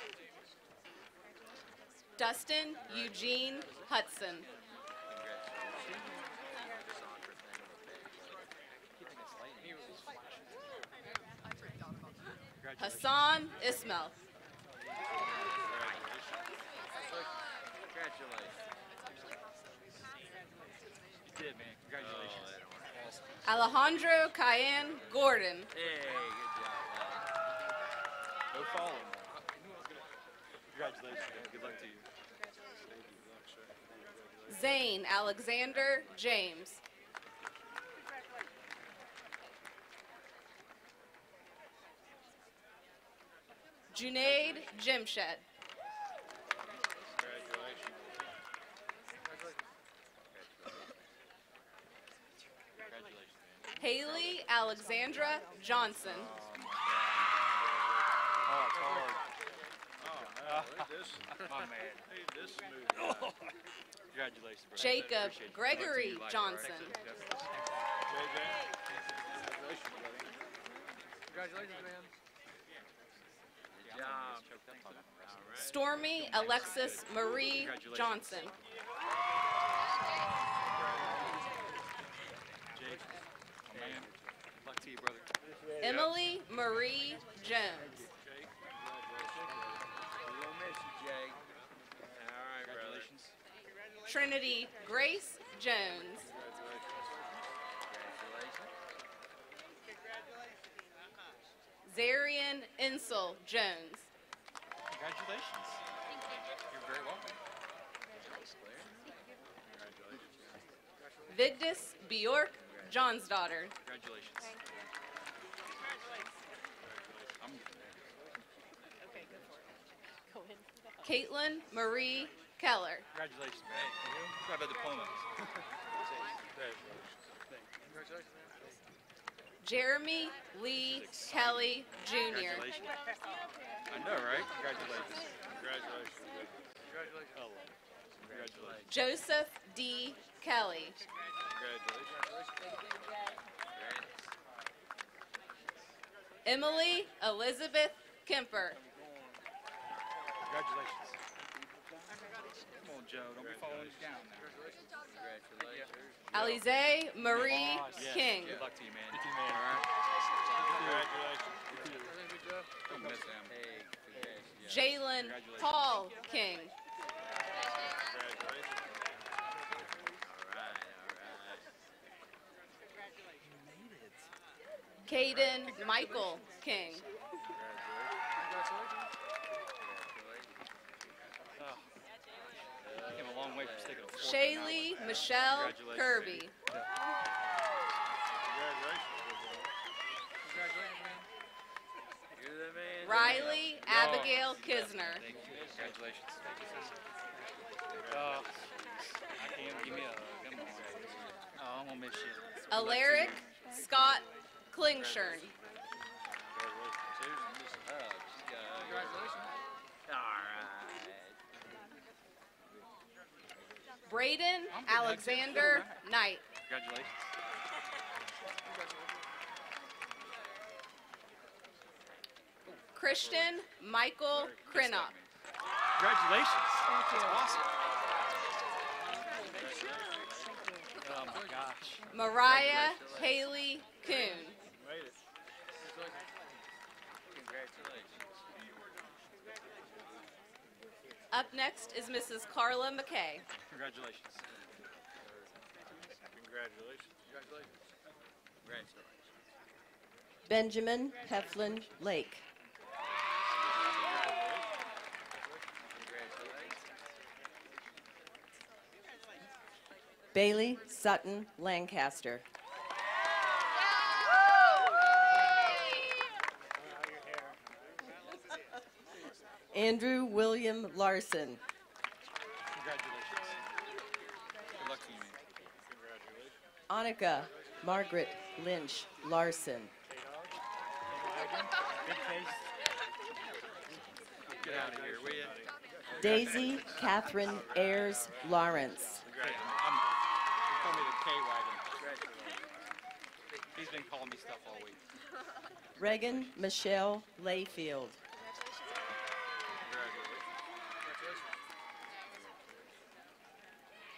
Speaker 11: Dustin Eugene Hudson. Hassan Ismail.
Speaker 12: Congratulations.
Speaker 1: You did, man. Congratulations. Awesome.
Speaker 11: Alejandro Cayenne Gordon.
Speaker 12: Hey, good job,
Speaker 1: No falling. Congratulations, man. Good luck to you.
Speaker 11: Zane Alexander James. Junaid Jimshed. Haley Alexandra Johnson.
Speaker 1: Oh, it's hard.
Speaker 12: My man. Hey, this smooth.
Speaker 1: Congratulations, bro.
Speaker 11: Jacob
Speaker 1: Appreciate it.
Speaker 11: Gregory
Speaker 1: Good luck to you,
Speaker 11: Johnson.
Speaker 12: Congratulations, man. Good job. All right.
Speaker 11: Stormy Alexis Marie Johnson.
Speaker 1: Jake, oh, man. Good luck to you, brother.
Speaker 11: Emily Marie Jones.
Speaker 12: We're gonna miss you, Jake. All right, brother.
Speaker 1: Congratulations.
Speaker 11: Trinity Grace Jones. Zarian Insel Jones.
Speaker 1: Congratulations. You're very welcome.
Speaker 11: Vigdis Bjork Johnsdaughter.
Speaker 1: Congratulations.
Speaker 11: Caitlin Marie Keller.
Speaker 1: Congratulations, man. You got a diploma.
Speaker 11: Jeremy Lee Kelly Jr.
Speaker 1: Congratulations. I know, right? Congratulations. Congratulations. Congratulations. Oh, congratulations.
Speaker 11: Joseph D. Kelly. Emily Elizabeth Kemper.
Speaker 1: Congratulations. Come on, Joe. Don't be falling down now.
Speaker 11: Alize Marie
Speaker 1: Yes.
Speaker 11: King.
Speaker 1: Good luck to you, man. Good to you, man. All right. Congratulations. Don't miss them.
Speaker 11: Jalen Paul King. Caden Michael King.
Speaker 1: I came a long way from sticking a fork in that
Speaker 11: Shaylee
Speaker 1: one.
Speaker 11: Michelle
Speaker 1: Congratulations.
Speaker 11: Kirby.
Speaker 12: You're the man.
Speaker 11: Riley Abigail Kisner.
Speaker 1: Thank you. Congratulations. I can't give me a come on. Oh, I'm gonna miss you.
Speaker 11: Alaric Scott Klingshern.
Speaker 12: Susan, Miss Hubbs. Congratulations. All right.
Speaker 11: Braden Alexander Knight.
Speaker 1: Congratulations.
Speaker 11: Christian Michael Krenop.
Speaker 1: Congratulations. That's awesome. Oh my gosh.
Speaker 11: Mariah Haley Kuhn.
Speaker 12: Made it. Congratulations.
Speaker 11: Up next is Mrs. Carla McKay.
Speaker 1: Congratulations.
Speaker 12: Congratulations. Congratulations. Congratulations.
Speaker 13: Benjamin Heflin Lake. Bailey Sutton Lancaster. Andrew William Larson.
Speaker 1: Congratulations. Good luck to you, man.
Speaker 13: Annika Margaret Lynch Larson.
Speaker 1: Get out of here, will you?
Speaker 13: Daisy Catherine Ayers Lawrence.
Speaker 1: They call me the K-Wagon. He's been calling me stuff all week.
Speaker 13: Reagan Michelle Layfield.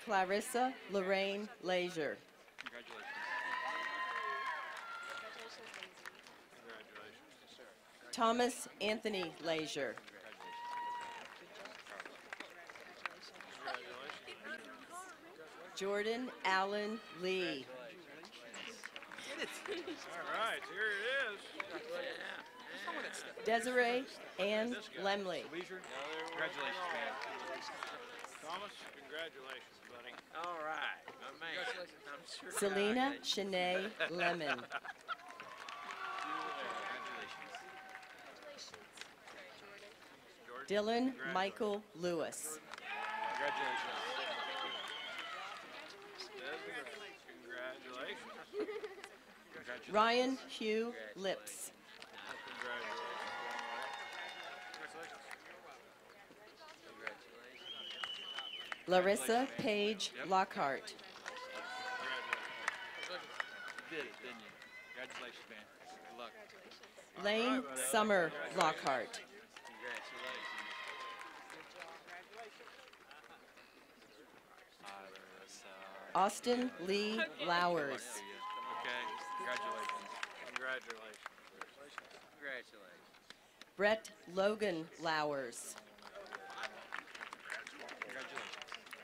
Speaker 13: Clarissa Lorraine Leisure.
Speaker 1: Congratulations.
Speaker 13: Thomas Anthony Leisure. Jordan Allen Lee.
Speaker 12: All right, here it is.
Speaker 13: Desiree Ann Lemley.
Speaker 1: Congratulations, man.
Speaker 12: Thomas, congratulations, buddy. All right, my man. I'm sure
Speaker 13: Selena Shanae Lemon. Dylan Michael Lewis.
Speaker 12: Congratulations. Congratulations.
Speaker 13: Ryan Hugh Lips. Larissa Page Lockhart.
Speaker 1: You did it, didn't you? Congratulations, man. Good luck.
Speaker 13: Lane Summer Lockhart. Austin Lee Lowers.
Speaker 1: Okay, congratulations.
Speaker 12: Congratulations. Congratulations.
Speaker 13: Brett Logan Lowers.
Speaker 1: Congratulations.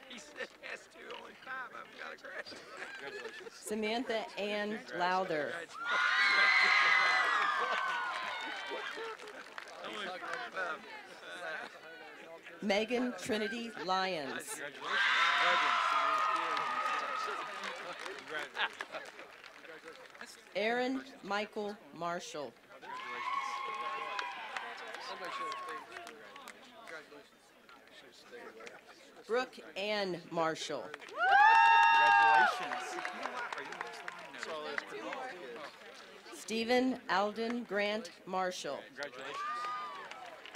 Speaker 12: He said has two, only five. I've got a congratulations.
Speaker 13: Samantha Ann Lowther.
Speaker 12: Only five.
Speaker 13: Megan Trinity Lyons. Aaron Michael Marshall. Brooke Ann Marshall.
Speaker 1: Congratulations.
Speaker 13: Stephen Alden Grant Marshall.
Speaker 1: Congratulations.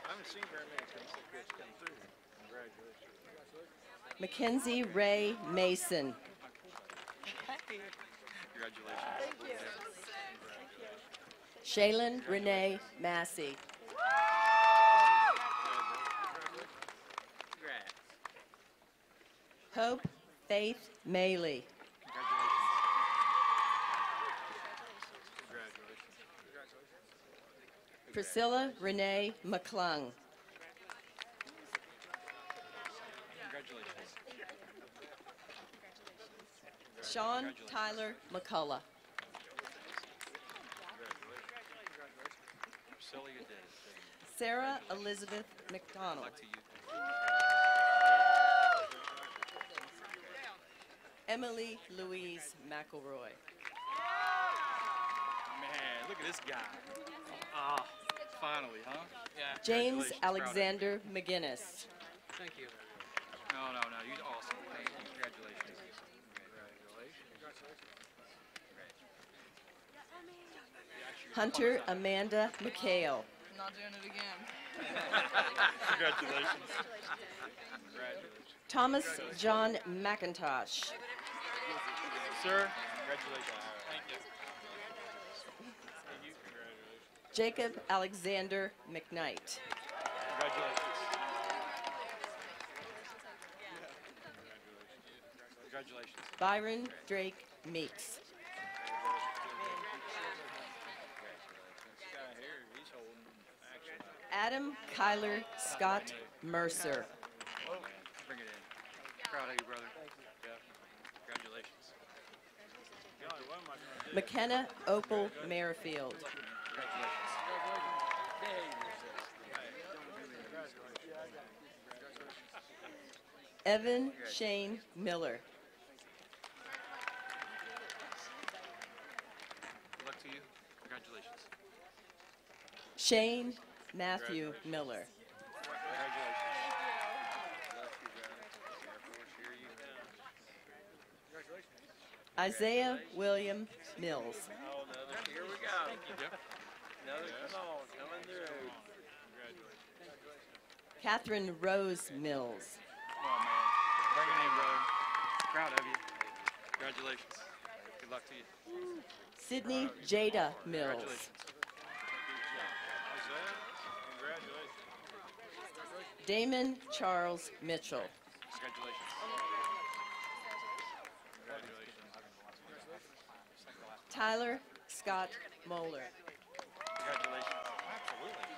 Speaker 12: I haven't seen very many Tennessee kids come through. Congratulations.
Speaker 13: Mackenzie Ray Mason.
Speaker 1: Congratulations.
Speaker 13: Shaylin Renee Massey.
Speaker 12: Congrats.
Speaker 13: Hope Faith Maley. Priscilla Renee McClung.
Speaker 1: Congratulations.
Speaker 13: Sean Tyler McCullough.
Speaker 1: Priscilla, you did it.
Speaker 13: Sarah Elizabeth McDonald.
Speaker 1: Elect to you.
Speaker 13: Emily Louise McElroy.
Speaker 1: Man, look at this guy. Ah, finally, huh? Yeah.
Speaker 13: James
Speaker 1: Congratulations, proud of you.
Speaker 13: Alexander McGinnis.
Speaker 1: Thank you. No, you're awesome. Thank you. Congratulations.
Speaker 13: Hunter Amanda McHale.
Speaker 11: Not doing it again.
Speaker 1: Congratulations.
Speaker 13: Thomas John McIntosh.
Speaker 1: Sir, congratulations. Thank you.
Speaker 13: Jacob Alexander McKnight.
Speaker 1: Congratulations. Congratulations.
Speaker 13: Byron Drake Meeks. Adam Kyler Scott Mercer.
Speaker 1: Bring it in. Proud of you, brother. Yeah. Congratulations.
Speaker 13: McKenna Opal Merrifield. Evan Shane Miller.
Speaker 1: Good luck to you. Congratulations.
Speaker 13: Shane Matthew Miller. Isaiah William Mills.
Speaker 12: Here we go. Another come on, coming through.
Speaker 13: Catherine Rose Mills.
Speaker 1: Come on, man. Bring it in, brother. Proud of you. Congratulations. Good luck to you.
Speaker 13: Sydney Jada Mills.
Speaker 1: Congratulations.
Speaker 13: Damon Charles Mitchell.
Speaker 1: Congratulations.
Speaker 13: Tyler Scott Moeller.
Speaker 1: Congratulations. Absolutely.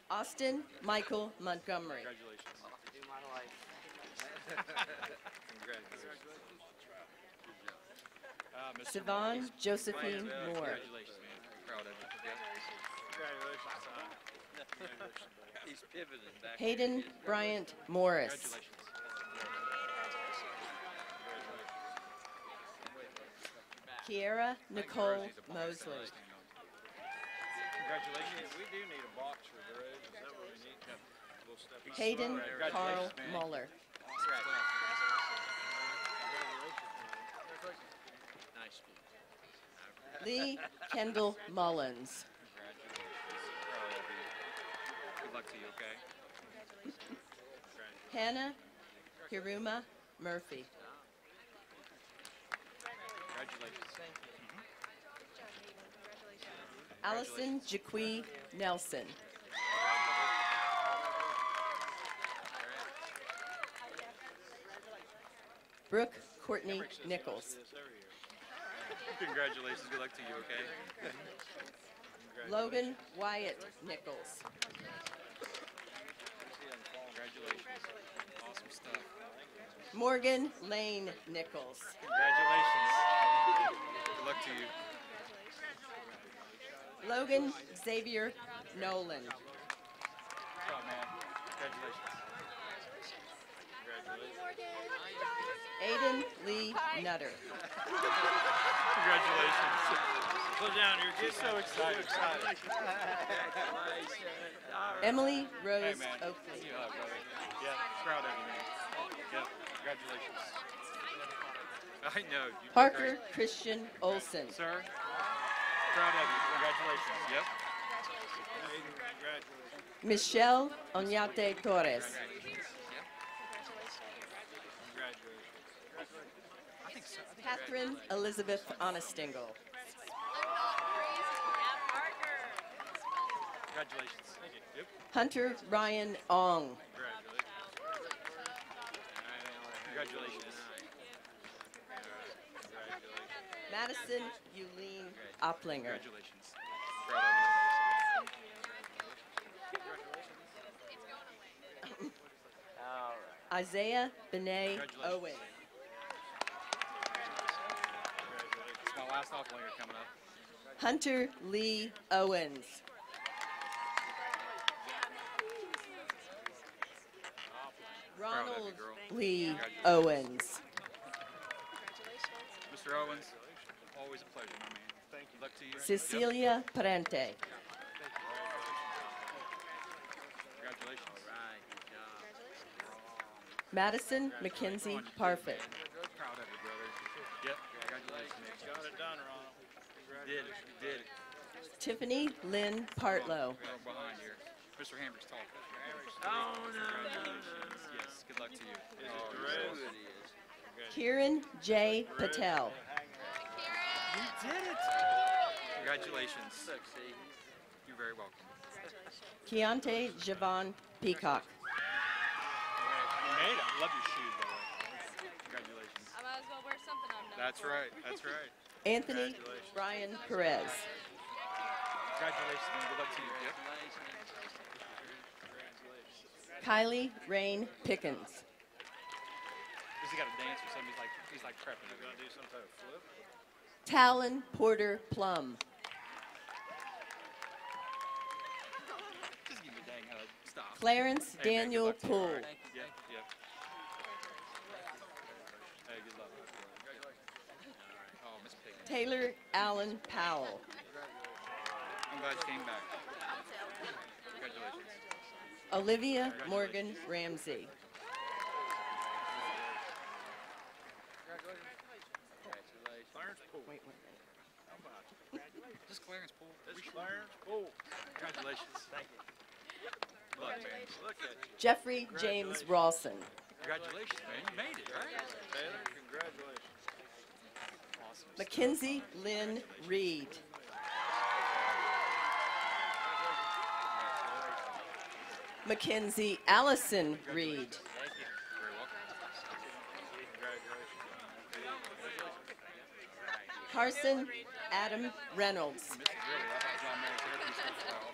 Speaker 13: Austin Michael Montgomery.
Speaker 1: Congratulations.
Speaker 12: Do my life.
Speaker 1: Congratulations.
Speaker 13: Sivan Josephine Moore.
Speaker 1: Congratulations, man. Proud of you. Yeah.
Speaker 12: He's pivoting back.
Speaker 13: Hayden Bryant Morris.
Speaker 1: Congratulations.
Speaker 13: Kiera Nicole Mosley.
Speaker 1: Congratulations.
Speaker 12: We do need a boxer, Drew. Is that what we need? We'll step up.
Speaker 13: Hayden Carl
Speaker 1: man.
Speaker 13: Muller.
Speaker 12: Nice.
Speaker 13: Lee Kendall Mullins.
Speaker 1: Good luck to you, okay?
Speaker 13: Hannah Hiruma Murphy.
Speaker 1: Congratulations.
Speaker 13: Allison Jaquee Nelson. Brooke Courtney Nichols.
Speaker 1: Congratulations. Good luck to you, okay?
Speaker 13: Logan Wyatt Nichols.
Speaker 1: Congratulations. Awesome stuff.
Speaker 13: Morgan Lane Nichols.
Speaker 1: Congratulations. Good luck to you.
Speaker 13: Logan Xavier Nolan.
Speaker 1: Good job, man. Congratulations.
Speaker 13: Aiden Lee Nutter.
Speaker 1: Congratulations.
Speaker 12: Put down here. Get
Speaker 1: So excited.
Speaker 13: Emily
Speaker 1: Hey,
Speaker 13: Rose
Speaker 1: man.
Speaker 13: Oakley.
Speaker 1: See you, brother. Yeah, proud of you, man. Yep. Congratulations. I know. You did
Speaker 13: Parker
Speaker 1: great.
Speaker 13: Christian Olson.
Speaker 1: Sir, proud of you. Congratulations. Yep.
Speaker 13: Michelle Oñate Torres.
Speaker 1: I think so.
Speaker 13: Catherine Elizabeth Onestingle.
Speaker 1: Congratulations. Thank you. Yep.
Speaker 13: Hunter Ryan Ong.
Speaker 1: Congratulations.
Speaker 13: Madison Euleen Oplinger.
Speaker 1: Congratulations. Proud of you.
Speaker 13: Isaiah Benet Owen.
Speaker 1: It's my last offlayer coming up.
Speaker 13: Hunter Lee Owens. Ronald Lee Owens.
Speaker 1: Mr. Owens, always a pleasure, my man. Thank you. Good luck to you.
Speaker 13: Cecilia Parente.
Speaker 1: Congratulations.
Speaker 13: Madison Mackenzie Parfit.
Speaker 1: Proud of you, brother. Yep. Congratulations.
Speaker 12: Got it done, Ronald.
Speaker 1: Did it. You did it.
Speaker 13: Tiffany Lynn Partlow.
Speaker 1: We're behind here. Mr. Hamrick's talking.
Speaker 12: Oh, no.
Speaker 1: Yes. Good luck to you.
Speaker 12: Is it true?
Speaker 13: Kieran J. Patel.
Speaker 1: You did it. Congratulations. You're very welcome.
Speaker 13: Keontae Javon Peacock.
Speaker 1: You made it. I love your shoes, by the way. Congratulations.
Speaker 11: I might as well wear something I'm known
Speaker 1: That's
Speaker 11: for.
Speaker 1: right. That's right.
Speaker 13: Anthony Brian Perez.
Speaker 1: Congratulations, man. Good luck to you. Yep.
Speaker 13: Kylie Rain Pickens.
Speaker 1: Does he got to dance or something? He's like prepping. He's gonna do some type of flip.
Speaker 13: Talon Porter Plum.
Speaker 1: Just give me a dang stop.
Speaker 13: Clarence
Speaker 1: Hey, man,
Speaker 13: Daniel
Speaker 1: good luck to you.
Speaker 13: Poole.
Speaker 1: All right. Yep. Yep. Hey, good luck. Oh, Miss Pickens.
Speaker 13: Taylor Allen Powell.
Speaker 1: I'm glad you came back. Congratulations.
Speaker 13: Olivia Morgan Ramsey.
Speaker 12: Clarence Poole.
Speaker 13: Wait.
Speaker 1: This Clarence Poole.
Speaker 12: This Clarence Poole.
Speaker 1: Congratulations. Thank you. Good luck, man.
Speaker 12: Look at you.
Speaker 13: Jeffrey James Rawson.
Speaker 1: Congratulations, man. You made it, right?
Speaker 12: Taylor, congratulations.
Speaker 1: Awesome.
Speaker 13: Mackenzie Lynn Reed. Mackenzie Allison Reed.
Speaker 1: Thank you. Very welcome.
Speaker 12: Congratulations.
Speaker 13: Carson Adam Reynolds.
Speaker 1: Mrs. Really, I thought John Mary's hairpiece was well.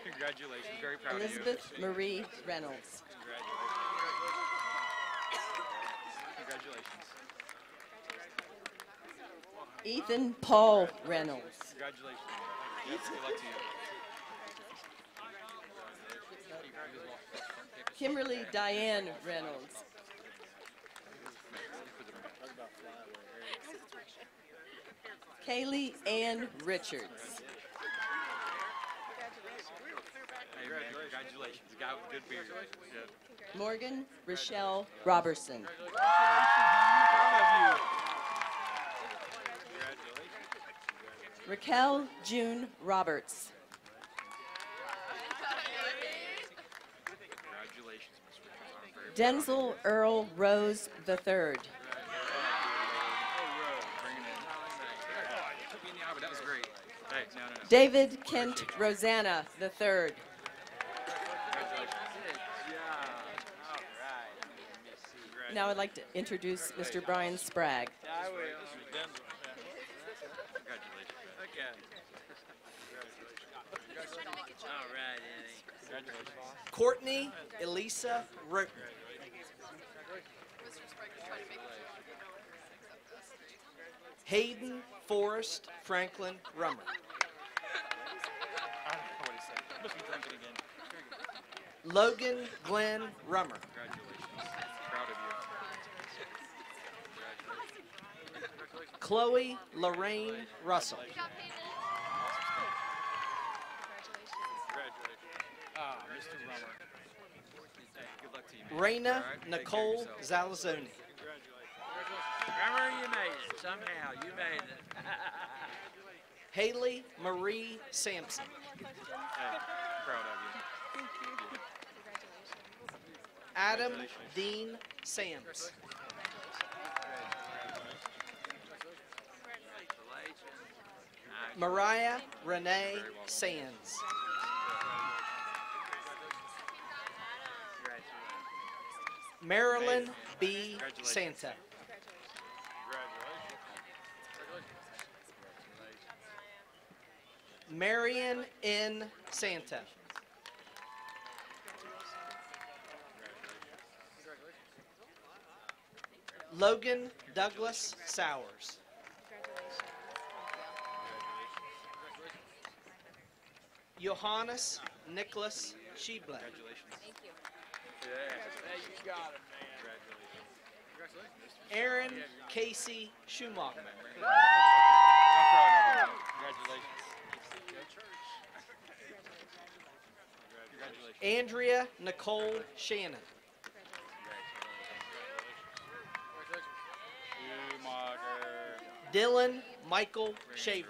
Speaker 1: Congratulations. Very proud
Speaker 13: Elizabeth
Speaker 1: of you.
Speaker 13: Marie Reynolds.
Speaker 1: Congratulations.
Speaker 13: Ethan Paul Reynolds.
Speaker 1: Congratulations. Yes, good luck to you.
Speaker 13: Kimberly Diane Reynolds. Kaylee Ann Richards.
Speaker 1: Hey, man, congratulations. The guy with good beard. Yeah.
Speaker 13: Morgan Rochelle Robertson.
Speaker 1: Proud of you.
Speaker 13: Raquel June Roberts.
Speaker 1: Congratulations, Miss Richards. I'm very
Speaker 13: Denzel Earl Rose III.
Speaker 1: Bringing it in. Oh, you took me in the eye, but that was great. Hey, no.
Speaker 13: David Kent Rosanna III.
Speaker 1: Congratulations.
Speaker 13: Now I'd like to introduce Mr. Brian Sprague.
Speaker 12: I will.
Speaker 1: Congratulations.
Speaker 12: Okay. All right, Eddie.
Speaker 1: Congratulations.
Speaker 14: Courtney Elisa Roten. Hayden Forrest Franklin Rummer.
Speaker 1: I don't know what he said. He must be drinking again.
Speaker 14: Logan Glenn Rummer.
Speaker 1: Congratulations. Proud of you.
Speaker 14: Chloe Lorraine Russell.
Speaker 1: Ah, Mr. Rummer. Hey, good luck to you, man.
Speaker 14: Raina
Speaker 1: All right, take care of
Speaker 14: Nicole
Speaker 1: yourself.
Speaker 14: Zalazzoni.
Speaker 12: Remember, you made it. Somehow, you made it.
Speaker 14: Haley Marie Sampson.
Speaker 1: Hey, proud of you.
Speaker 14: Adam Dean Sams. Mariah Renee Sands. Marilyn B. Santa. Marion N. Santa. Logan Douglas Sowers. Johannes Nicholas Schiebler.
Speaker 12: Thank you. Yeah, you got it, man. Congratulations.
Speaker 14: Aaron Casey Schumacher.
Speaker 1: I'm proud of you. Congratulations.
Speaker 14: Andrea Nicole Shannon. Dylan Michael Shaver.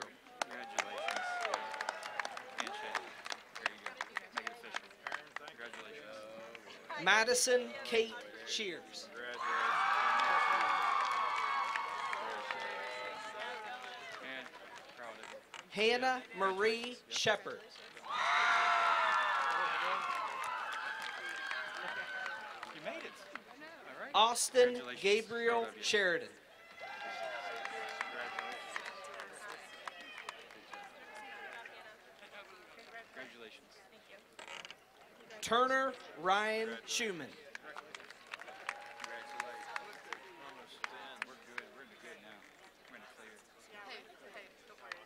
Speaker 14: Madison Kate Shears. Hannah Marie Shepard.
Speaker 1: You made it. All right.
Speaker 14: Austin Gabriel Sheridan.
Speaker 1: Congratulations.
Speaker 14: Turner Ryan Schumann.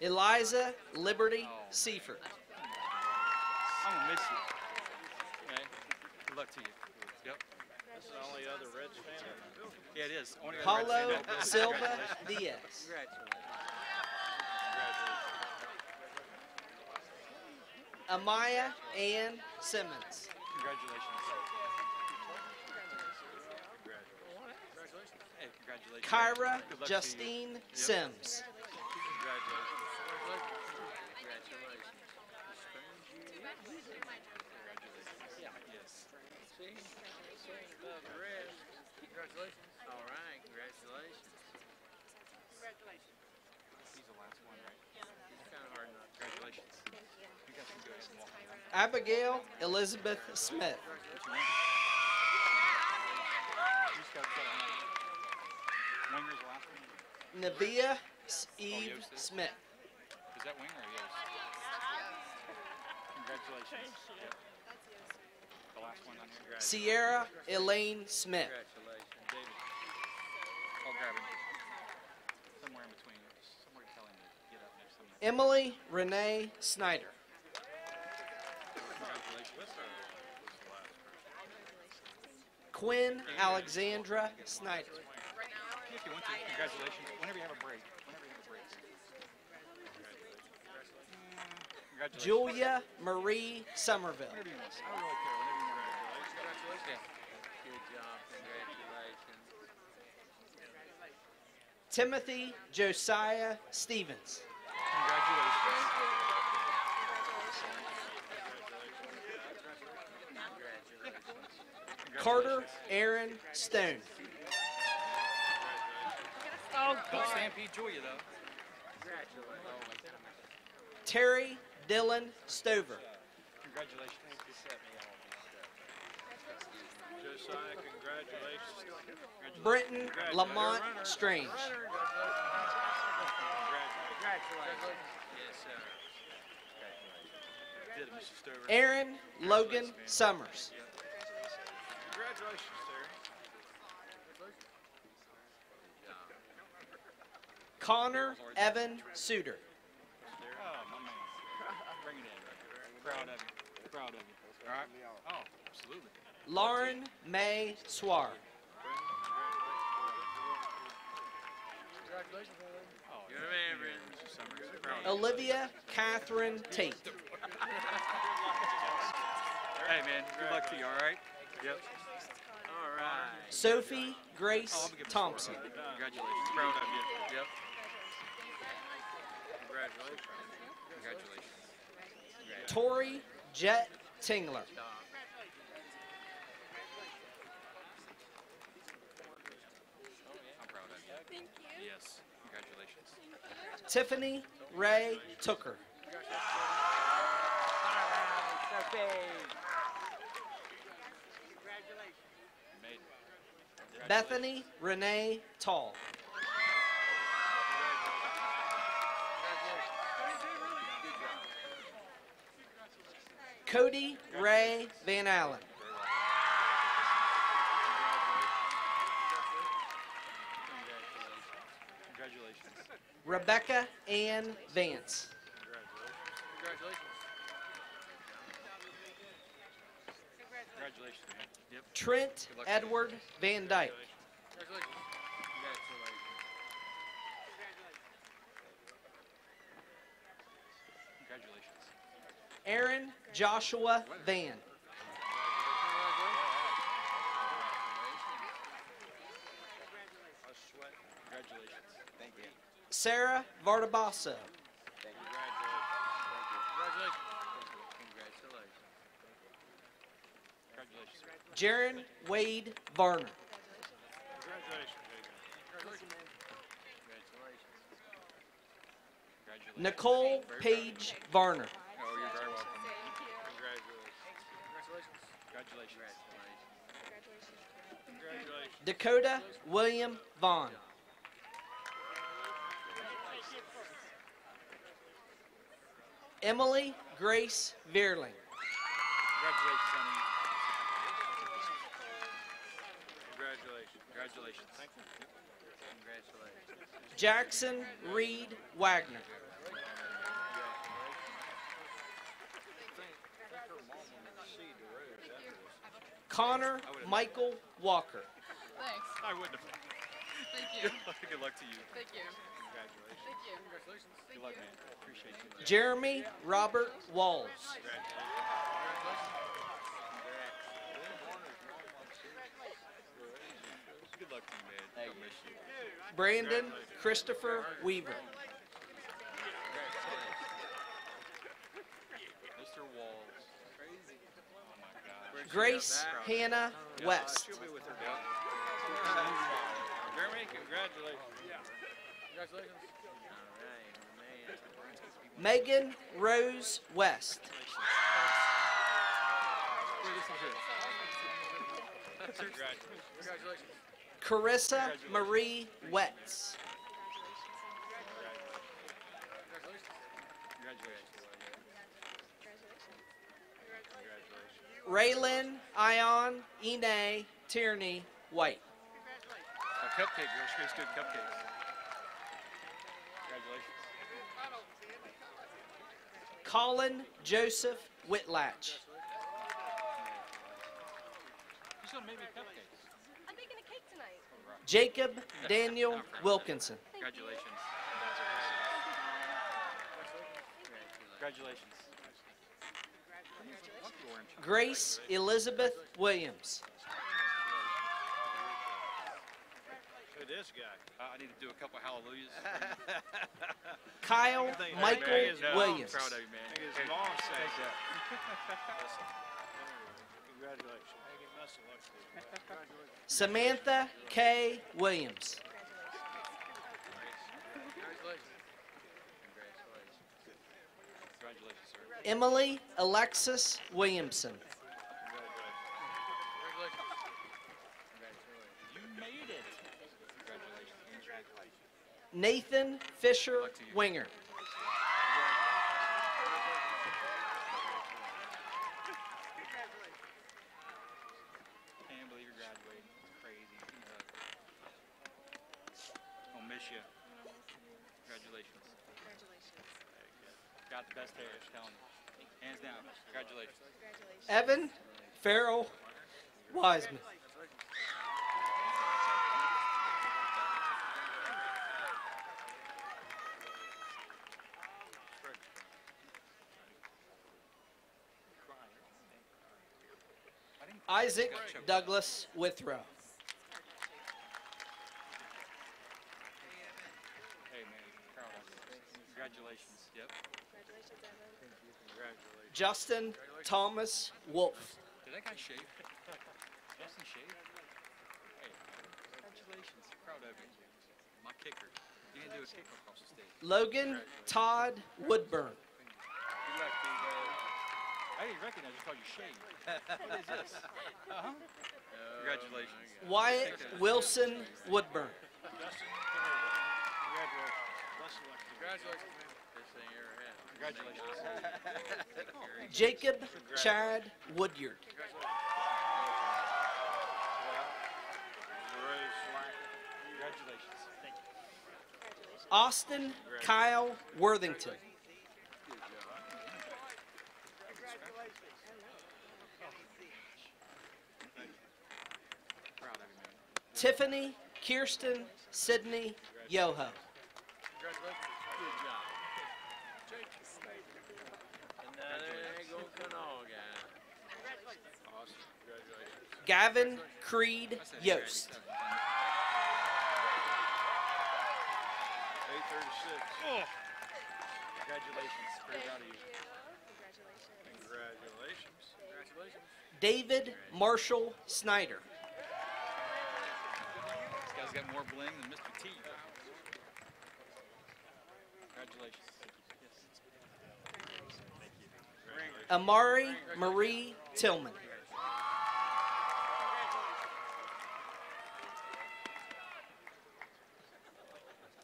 Speaker 14: Eliza Liberty Seifert.
Speaker 1: I'm gonna miss you. Okay. Good luck to you. Yep.
Speaker 12: This is the only other Reds fan.
Speaker 1: Yeah, it is. Only other
Speaker 14: Paulo
Speaker 1: Reds fan.
Speaker 14: Silva
Speaker 1: Congratulations.
Speaker 14: Diaz. Amaya Ann Simmons.
Speaker 1: Congratulations. Hey, congratulations.
Speaker 14: Kyra
Speaker 1: Good luck to you.
Speaker 14: Justine
Speaker 1: Yep.
Speaker 14: Sims.
Speaker 12: Congratulations. All right, congratulations.
Speaker 1: He's the last one, right?
Speaker 12: It's kind of hard not to.
Speaker 1: Congratulations. You guys can go ahead and walk.
Speaker 14: Abigail Elizabeth Smith.
Speaker 1: Winger's last one.
Speaker 14: Navia Eve Smith.
Speaker 1: Is that Winger or yours? Congratulations. Yep. The last one on here.
Speaker 14: Sierra Elaine Smith.
Speaker 12: Congratulations, David.
Speaker 1: I'll grab him. Somewhere in between. Somewhere telling me to get up there. Somewhere.
Speaker 14: Emily Renee Snyder.
Speaker 1: Congratulations.
Speaker 14: Quinn Alexandra Snyder.
Speaker 1: If you want to, congratulations. Whenever you have a break. Whenever you have a break. Congratulations.
Speaker 14: Julia Marie Somerville.
Speaker 1: Whenever you want. I don't really care. Whenever you want.
Speaker 12: Congratulations. Good job. Congratulations.
Speaker 14: Timothy Josiah Stevens.
Speaker 1: Congratulations.
Speaker 14: Carter Aaron Stone.
Speaker 1: Don't stampede Julia, though.
Speaker 14: Terry Dylan Stover.
Speaker 1: Congratulations.
Speaker 12: Josiah, congratulations.
Speaker 14: Brenton Lamont Strange.
Speaker 12: Congratulations. Yes, sir.
Speaker 1: Did it, Mr. Stover.
Speaker 14: Aaron Logan Summers.
Speaker 12: Congratulations, sir.
Speaker 14: Connor Evan Suter.
Speaker 1: Oh, my man. Bring it in. Proud of you. Proud of you. All right? Oh, absolutely.
Speaker 14: Lauren May Swar.
Speaker 12: Congratulations. You're the man, Brendan.
Speaker 1: Mr. Summers. Proud of you.
Speaker 14: Olivia Catherine Tate.
Speaker 1: Hey, man. Good luck to you, all right? Yep.
Speaker 12: All right.
Speaker 14: Sophie
Speaker 1: Oh,
Speaker 14: Grace
Speaker 1: I'm gonna give him a
Speaker 14: Thompson.
Speaker 1: score. Congratulations. Proud of you. Yep.
Speaker 12: Congratulations.
Speaker 1: Congratulations.
Speaker 14: Tori Jet Tingler.
Speaker 1: I'm proud of you. Thank you. Yes. Congratulations.
Speaker 14: Tiffany Ray Tooker.
Speaker 1: You made it.
Speaker 14: Bethany Renee Tall. Cody Ray Van Allen. Rebecca Ann Vance.
Speaker 1: Congratulations, man. Yep.
Speaker 14: Trent Edward Van Dyke.
Speaker 1: Congratulations.
Speaker 14: Aaron Joshua Van.
Speaker 1: Congratulations. Thank you.
Speaker 14: Sarah Vardabasso. Jaron Wade Varner. Nicole Page Varner.
Speaker 1: Oh, you're very welcome. Congratulations.
Speaker 14: Dakota William Vaughn. Emily Grace Veerling.
Speaker 1: Congratulations, honey.
Speaker 12: Congratulations.
Speaker 1: Thank you.
Speaker 12: Congratulations.
Speaker 14: Jackson Reed Wagner. Connor Michael Walker.
Speaker 11: Thanks.
Speaker 1: I wouldn't have.
Speaker 11: Thank you.
Speaker 1: Good luck to you.
Speaker 11: Thank you.
Speaker 1: Congratulations.
Speaker 11: Thank you.
Speaker 1: Good luck, man. Appreciate you.
Speaker 14: Jeremy Robert Walls.
Speaker 1: Good luck to you, man. I'll miss you.
Speaker 14: Brandon Christopher Weaver.
Speaker 1: Mr. Walls. Crazy. Oh my God.
Speaker 14: Grace Hannah West.
Speaker 1: She'll be with her dad.
Speaker 12: Jeremy, congratulations.
Speaker 1: Congratulations.
Speaker 12: All right, man.
Speaker 14: Megan Rose West.
Speaker 1: Congratulations.
Speaker 14: Carissa Marie Wetz. Raylan Ion Ine Tierney White.
Speaker 1: A cupcake, girl. She makes good cupcakes. Congratulations.
Speaker 14: Colin Joseph Whitlatch.
Speaker 1: She's gonna make me cupcakes.
Speaker 11: I'm making a cake tonight.
Speaker 14: Jacob Daniel Wilkinson.
Speaker 1: Congratulations. Congratulations.
Speaker 14: Grace Elizabeth Williams.
Speaker 12: Who this guy?
Speaker 1: I need to do a couple hallelujahs.
Speaker 14: Kyle Michael Williams.
Speaker 1: I'm proud of you, man.
Speaker 12: His mom says that. Congratulations.
Speaker 14: Samantha K. Williams.
Speaker 1: Congratulations, sir.
Speaker 14: Emily Alexis Williamson.
Speaker 1: You made it. Congratulations.
Speaker 14: Nathan Fisher Winger.
Speaker 1: Can't believe you're graduating. It's crazy. I'll miss you. Congratulations. Got the best hair, I'm telling you. Hands down. Congratulations.
Speaker 14: Evan Farrell Wiseman. Isaac Douglas Withrow.
Speaker 1: Hey, man. Proud of you. Congratulations. Yep.
Speaker 12: Congratulations.
Speaker 14: Justin Thomas Wolf.
Speaker 1: Did that guy shave? Justin shave? Hey, congratulations. Proud of you. My kicker. You didn't do a kick across the stage.
Speaker 14: Logan Todd Woodburn.
Speaker 1: Good luck, Steve. I didn't recognize you. I thought you shaved. What is this? Uh-huh. Congratulations.
Speaker 14: Wyatt Wilson Woodburn.
Speaker 12: Justin, come here. Congratulations. Best of luck.
Speaker 1: Congratulations, man. Best thing you ever had. Congratulations.
Speaker 14: Jacob Chad Woodyard.
Speaker 1: Congratulations. Thank you.
Speaker 14: Austin Kyle Worthington. Tiffany Kirsten Sydney Yoho. Gavin Creed Yost.
Speaker 12: 836. Oh. Congratulations. Very proud of you. Congratulations. Congratulations.
Speaker 14: David Marshall Snyder.
Speaker 1: This guy's got more bling than Mr. T. Congratulations. Yes.
Speaker 14: Amari Marie Tillman.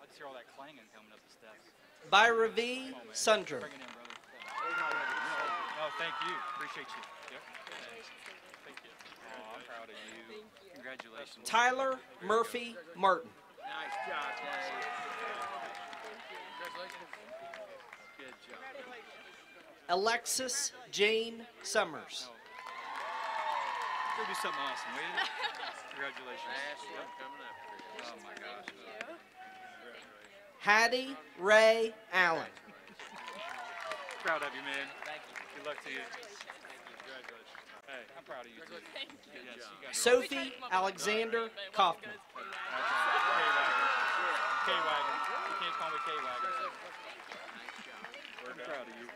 Speaker 1: I just hear all that clanging coming up the steps.
Speaker 14: Byra V. Sundrum.
Speaker 1: Bring it in, brother. No, thank you. Appreciate you. Yep. Thank you. Oh, I'm proud of you. Congratulations.
Speaker 14: Tyler Murphy Martin.
Speaker 12: Nice job, Dave. Congratulations. Good job.
Speaker 14: Alexis Jane Summers.
Speaker 1: Go do something awesome, will you? Congratulations.
Speaker 12: Last one coming up for you.
Speaker 1: Oh my gosh.
Speaker 14: Hattie Ray Allen.
Speaker 1: Proud of you, man. Thank you. Good luck to you. Congratulations. Hey, I'm proud of you too. Thank you. Yes, you guys are
Speaker 14: Sophie Alexander Kaufman.
Speaker 1: K-Wagon. You can't call me K-Wagon. We're proud of you.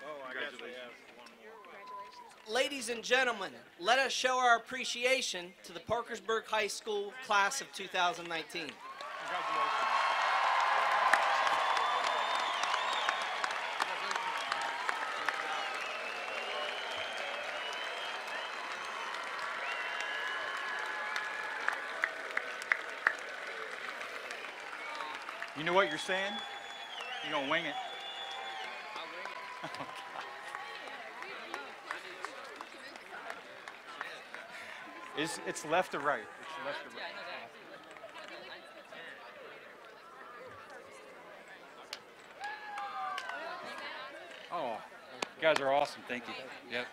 Speaker 12: Oh, I guess we have one more.
Speaker 14: Ladies and gentlemen, let us show our appreciation to the Parkersburg High School class of 2019.
Speaker 1: Congratulations. You know what you're saying? You're going to wing it. Oh, God. It's left to right. It's left to right. Oh, you guys are awesome. Thank you. Yep.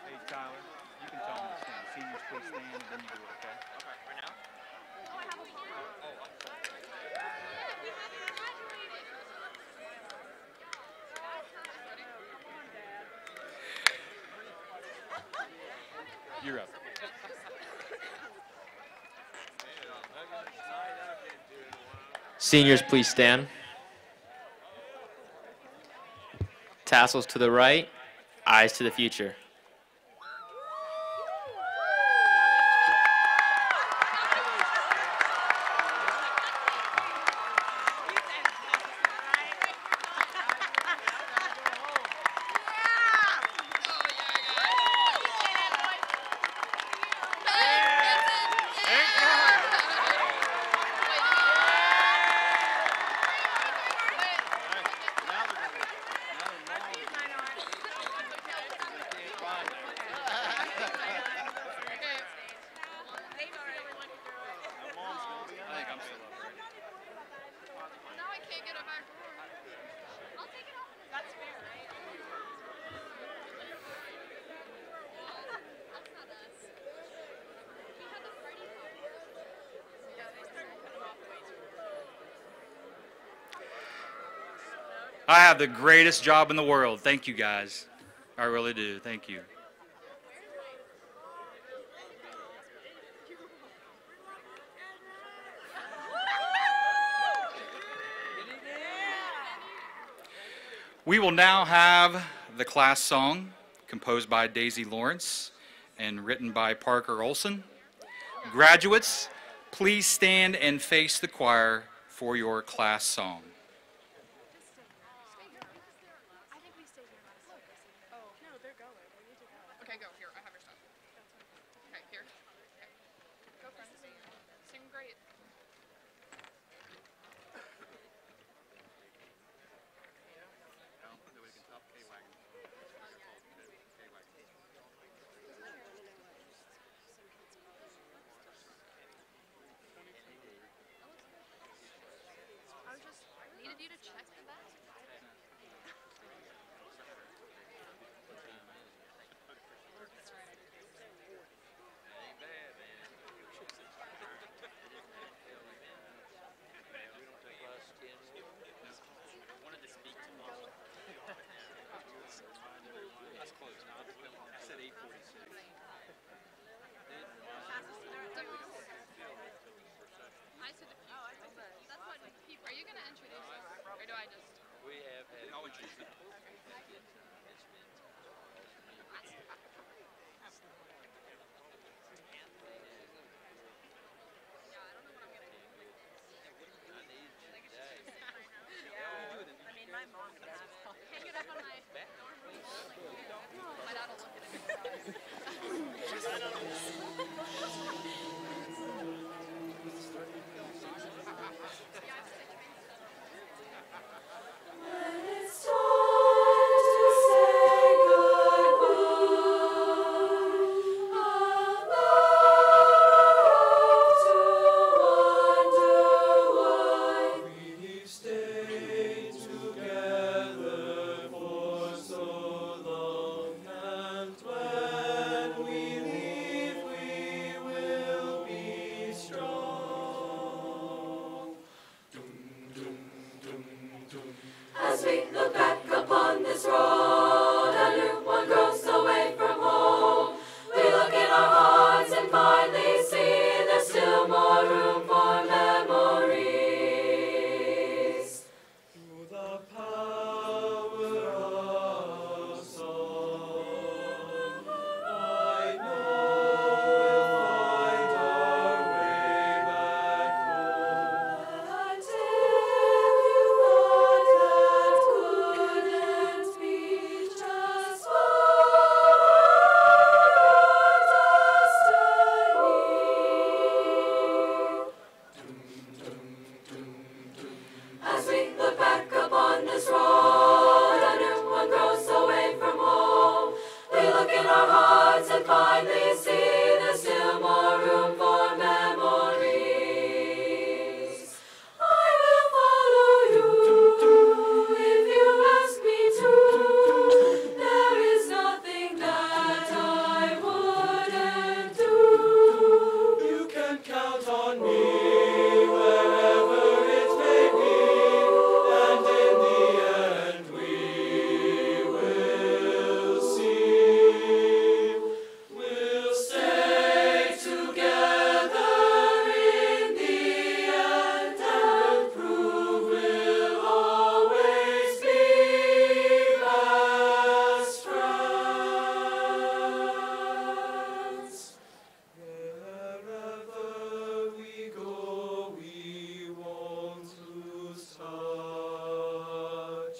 Speaker 1: Hey, Tyler, you can tell them to stand. Seniors, please stand, and then you do it, okay? Okay, right now? You're up.
Speaker 5: Seniors, please stand. Tassels to the right, eyes to the future.
Speaker 1: I have the greatest job in the world. Thank you, guys. I really do. Thank you. We will now have the class song composed by Daisy Lawrence and written by Parker Olson. Graduates, please stand and face the choir for your class song.
Speaker 11: Okay, go. Here, I have your stuff. Okay, here. Okay. Go, friends. Sing great. I said the future. That's what people. Are you going to introduce us, or do I just?
Speaker 12: We have had.
Speaker 1: I'll introduce you.
Speaker 11: Hang it up on my dorm room. My dad will look at
Speaker 4: When it's time to say goodbye, about to wonder why we've stayed together for so long, and when we leave, we will be strong. As we look back upon this road, a new one grows away from home. We look in our hearts and finally see there's still more room for memories. Through the power of song, I know we'll find our way back home. And if you thought that couldn't be, just as we look back upon this road, a new one grows away from home. We look in our hearts and finally see there's still more room for memories. I will follow you if you ask me to. There is nothing that I wouldn't do. You can count on me wherever it may be, and in the end we will see. We'll stay together in the end and prove we'll always be best friends. Wherever we go, we won't lose touch.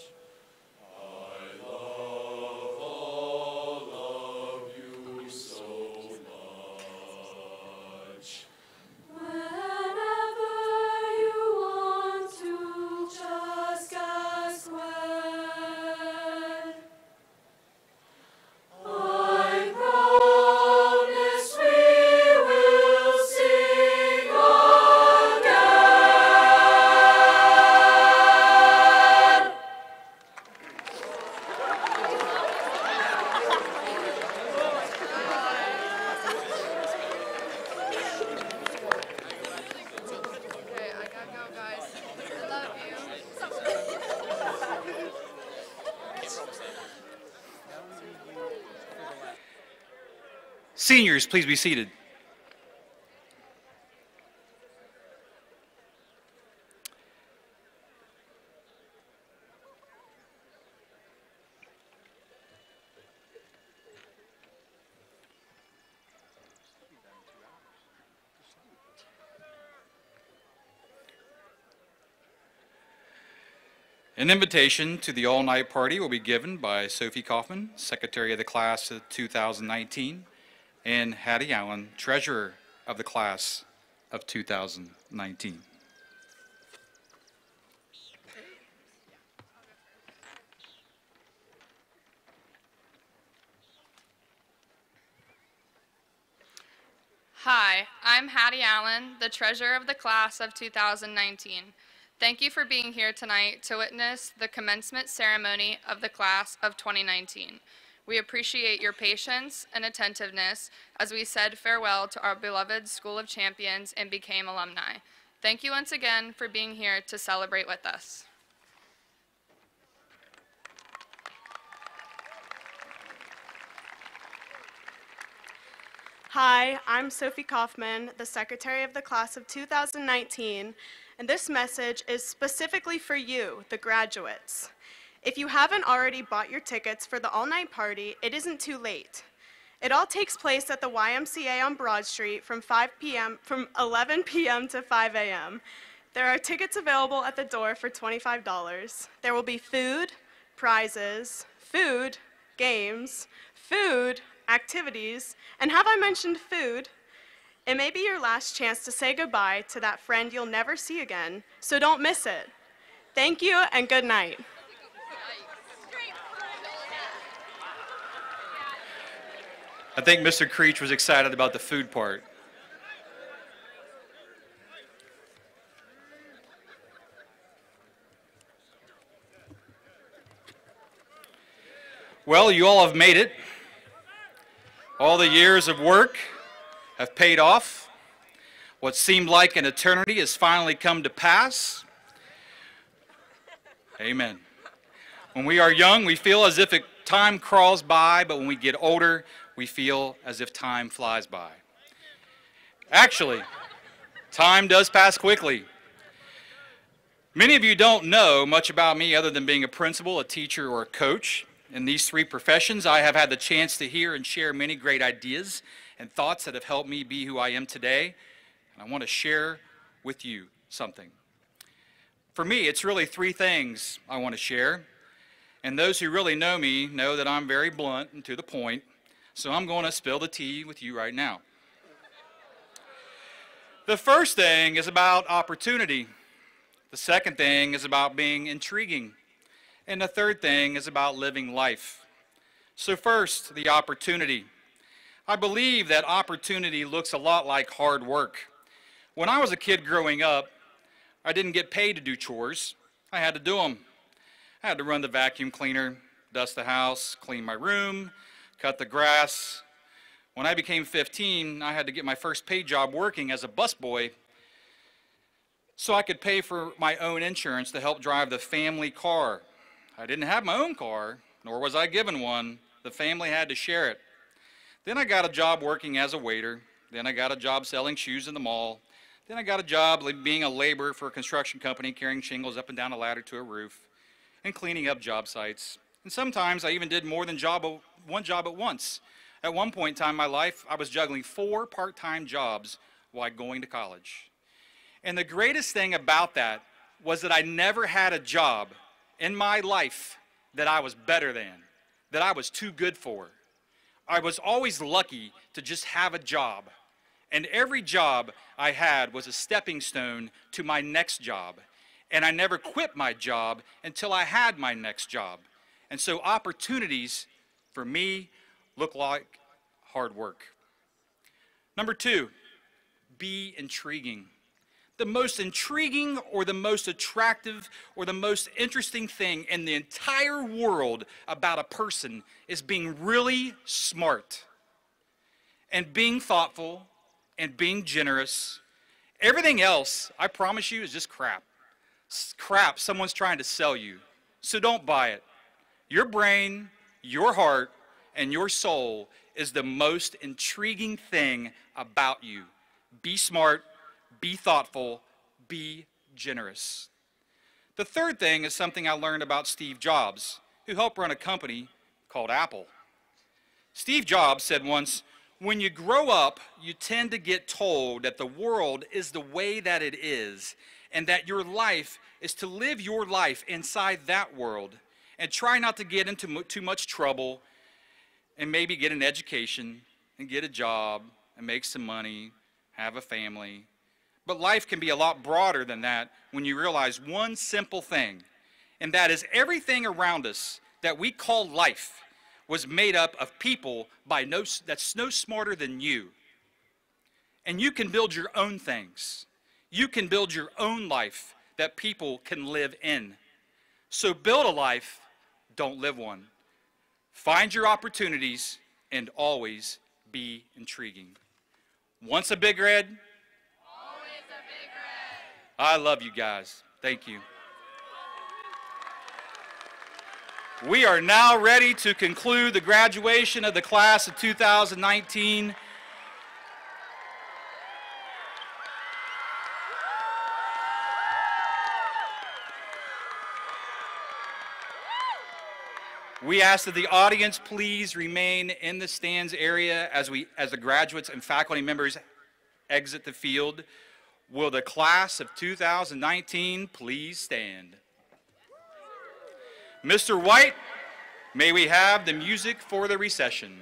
Speaker 4: I love all of you so much. Whenever you want to, just ask when. I promise we will sing again.
Speaker 11: Okay, I gotta go, guys. I love you.
Speaker 1: Seniors, please be seated. An invitation to the all-night party will be given by Sophie Kaufman, Secretary of the Class of 2019, and Hattie Allen, Treasurer of the Class of 2019.
Speaker 15: Hi, I'm Hattie Allen, the Treasurer of the Class of 2019. Thank you for being here tonight to witness the commencement ceremony of the Class of 2019. We appreciate your patience and attentiveness as we said farewell to our beloved School of Champions and became alumni. Thank you once again for being here to celebrate with us.
Speaker 8: Hi, I'm Sophie Kaufman, the secretary of the class of 2019, and this message is specifically for you, the graduates. If you haven't already bought your tickets for the all-night party, it isn't too late. It all takes place at the YMCA on Broad Street from 11 p.m. to 5 a.m. There are tickets available at the door for $25. There will be food, prizes, food, games, food, activities, and have I mentioned food? It may be your last chance to say goodbye to that friend you'll never see again, so don't miss it. Thank you and good night.
Speaker 1: I think Mr. Creech was excited about the food part. Well, you all have made it. All the years of work have paid off. What seemed like an eternity has finally come to pass. Amen. When we are young, we feel as if time crawls by, but when we get older, we feel as if time flies by. Actually, time does pass quickly. Many of you don't know much about me other than being a principal, a teacher, or a coach. In these three professions, I have had the chance to hear and share many great ideas and thoughts that have helped me be who I am today. And I want to share with you something. For me, it's really three things I want to share. And those who really know me know that I'm very blunt and to the point. So I'm going to spill the tea with you right now. The first thing is about opportunity. The second thing is about being intriguing. And the third thing is about living life. So first, the opportunity. I believe that opportunity looks a lot like hard work. When I was a kid growing up, I didn't get paid to do chores. I had to do them. I had to run the vacuum cleaner, dust the house, clean my room, cut the grass. When I became 15, I had to get my first paid job working as a busboy so I could pay for my own insurance to help drive the family car. I didn't have my own car, nor was I given one. The family had to share it. Then I got a job working as a waiter. Then I got a job selling shoes in the mall. Then I got a job being a laborer for a construction company, carrying shingles up and down a ladder to a roof and cleaning up job sites. And sometimes I even did more than one job at once. At one point in time in my life, I was juggling 4 part-time jobs while going to college. And the greatest thing about that was that I never had a job in my life that I was better than, that I was too good for. I was always lucky to just have a job. And every job I had was a stepping stone to my next job. And I never quit my job until I had my next job. And so opportunities, for me, look like hard work. Number 2, be intriguing. The most intriguing or the most attractive or the most interesting thing in the entire world about a person is being really smart and being thoughtful and being generous. Everything else, I promise you, is just crap. Crap someone's trying to sell you. So don't buy it. Your brain, your heart, and your soul is the most intriguing thing about you. Be smart, be thoughtful, be generous. The third thing is something I learned about Steve Jobs, who helped run a company called Apple. Steve Jobs said once, "When you grow up, you tend to get told that the world is the way that it is, and that your life is to live your life inside that world, and try not to get into too much trouble, and maybe get an education, and get a job, and make some money, have a family." But life can be a lot broader than that when you realize one simple thing, and that is everything around us that we call life was made up of people that's no smarter than you. And you can build your own things. You can build your own life that people can live in. So build a life, don't live one. Find your opportunities and always be intriguing. Once a Big Red, always a Big Red. I love you guys. Thank you. We are now ready to conclude the graduation of the class of 2019. We ask that the audience please remain in the stands area as the graduates and faculty members exit the field. Will the class of 2019 please stand? Mr. White, may we have the music for the recession?